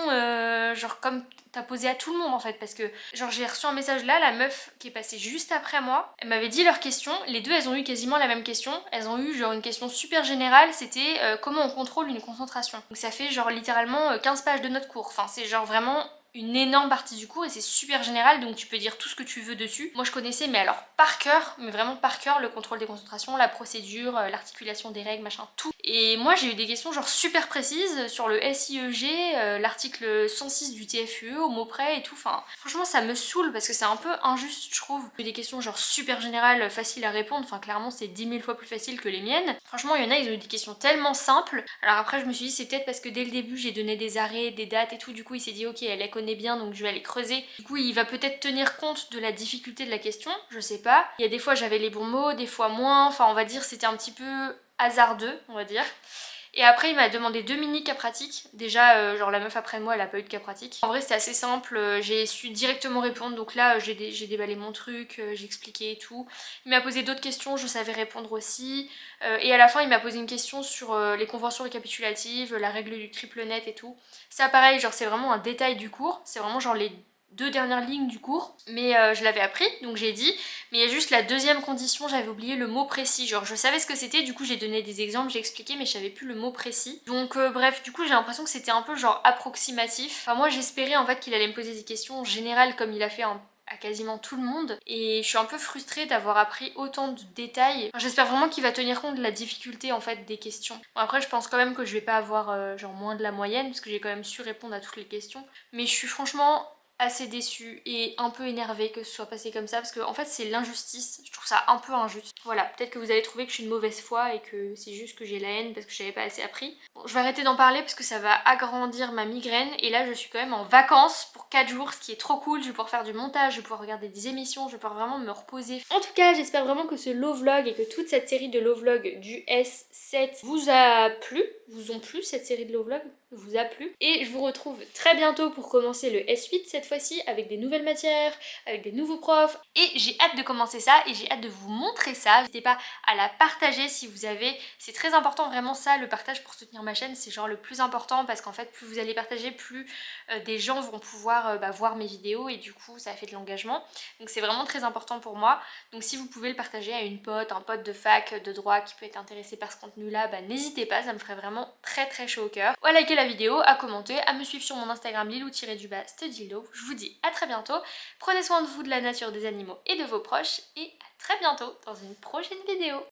genre comme t'as posé à tout le monde en fait, parce que genre j'ai reçu un message là, la meuf qui est passée juste après moi, elle m'avait dit leurs questions, les deux elles ont eu quasiment la même question, elles ont eu genre une question super générale, c'était comment on contrôle une concentration. Donc ça fait genre littéralement 15 pages de notre cours, enfin c'est genre vraiment une énorme partie du cours et c'est super général, donc tu peux dire tout ce que tu veux dessus. Moi je connaissais, mais alors par cœur, mais vraiment par cœur, le contrôle des concentrations, la procédure, l'articulation des règles, machin, tout. Et moi j'ai eu des questions genre super précises sur le SIEG, l'article 106 du TFUE au mot près et tout. Enfin franchement ça me saoule parce que c'est un peu injuste je trouve. J'ai eu des questions genre super générales, faciles à répondre, enfin clairement c'est 10 000 fois plus facile que les miennes. Franchement il y en a, ils ont eu des questions tellement simples. Alors après je me suis dit c'est peut-être parce que dès le début j'ai donné des arrêts, des dates et tout, du coup il s'est dit ok elle connaît bien donc je vais aller creuser. Du coup il va peut-être tenir compte de la difficulté de la question, je sais pas. Il y a des fois j'avais les bons mots, des fois moins, enfin on va dire c'était un petit peu hasardeux on va dire. Et après il m'a demandé 2 mini cas pratiques. Déjà genre la meuf après moi elle a pas eu de cas pratique. En vrai c'était assez simple, j'ai su directement répondre, donc là j'ai déballé mon truc, j'ai expliqué et tout. Il m'a posé d'autres questions, je savais répondre aussi. Et à la fin il m'a posé une question sur les conventions récapitulatives, la règle du triple net et tout. Ça pareil genre c'est vraiment un détail du cours, c'est vraiment genre les 2 dernières lignes du cours, mais je l'avais appris donc j'ai dit, mais il y a juste la deuxième condition, j'avais oublié le mot précis, genre je savais ce que c'était, du coup j'ai donné des exemples, j'ai expliqué mais je savais plus le mot précis, donc bref du coup j'ai l'impression que c'était un peu genre approximatif. Enfin moi j'espérais en fait qu'il allait me poser des questions générales comme il a fait à quasiment tout le monde, et je suis un peu frustrée d'avoir appris autant de détails. Enfin, j'espère vraiment qu'il va tenir compte de la difficulté en fait des questions. Bon, après je pense quand même que je vais pas avoir genre moins de la moyenne parce que j'ai quand même su répondre à toutes les questions, mais je suis franchement assez déçue et un peu énervée que ce soit passé comme ça parce que en fait c'est l'injustice, je trouve ça un peu injuste. Voilà, peut-être que vous allez trouver que je suis une mauvaise foi et que c'est juste que j'ai la haine parce que j'avais pas assez appris. Bon, je vais arrêter d'en parler parce que ça va agrandir ma migraine et là je suis quand même en vacances pour 4 jours, ce qui est trop cool, je vais pouvoir faire du montage, je vais pouvoir regarder des émissions, je vais pouvoir vraiment me reposer. En tout cas j'espère vraiment que ce low vlog et que toute cette série de low vlog du S7 vous a plu, vous ont plu cette série de low vlog, vous a plu, et je vous retrouve très bientôt pour commencer le S8 cette fois-ci avec des nouvelles matières, avec des nouveaux profs, et j'ai hâte de commencer ça et j'ai hâte de vous montrer ça. N'hésitez pas à la partager si vous avez, c'est très important vraiment ça, le partage pour soutenir ma chaîne, c'est genre le plus important parce qu'en fait plus vous allez partager, plus des gens vont pouvoir voir mes vidéos et du coup ça fait de l'engagement, donc c'est vraiment très important pour moi. Donc si vous pouvez le partager à une pote, un pote de fac, de droit qui peut être intéressé par ce contenu là, bah n'hésitez pas, ça me ferait vraiment très chaud au cœur. Ou à liker la vidéo, à commenter, à me suivre sur mon Instagram lilou-studildo. Je vous dis à très bientôt, prenez soin de vous, de la nature, des animaux et de vos proches, et à très bientôt dans une prochaine vidéo.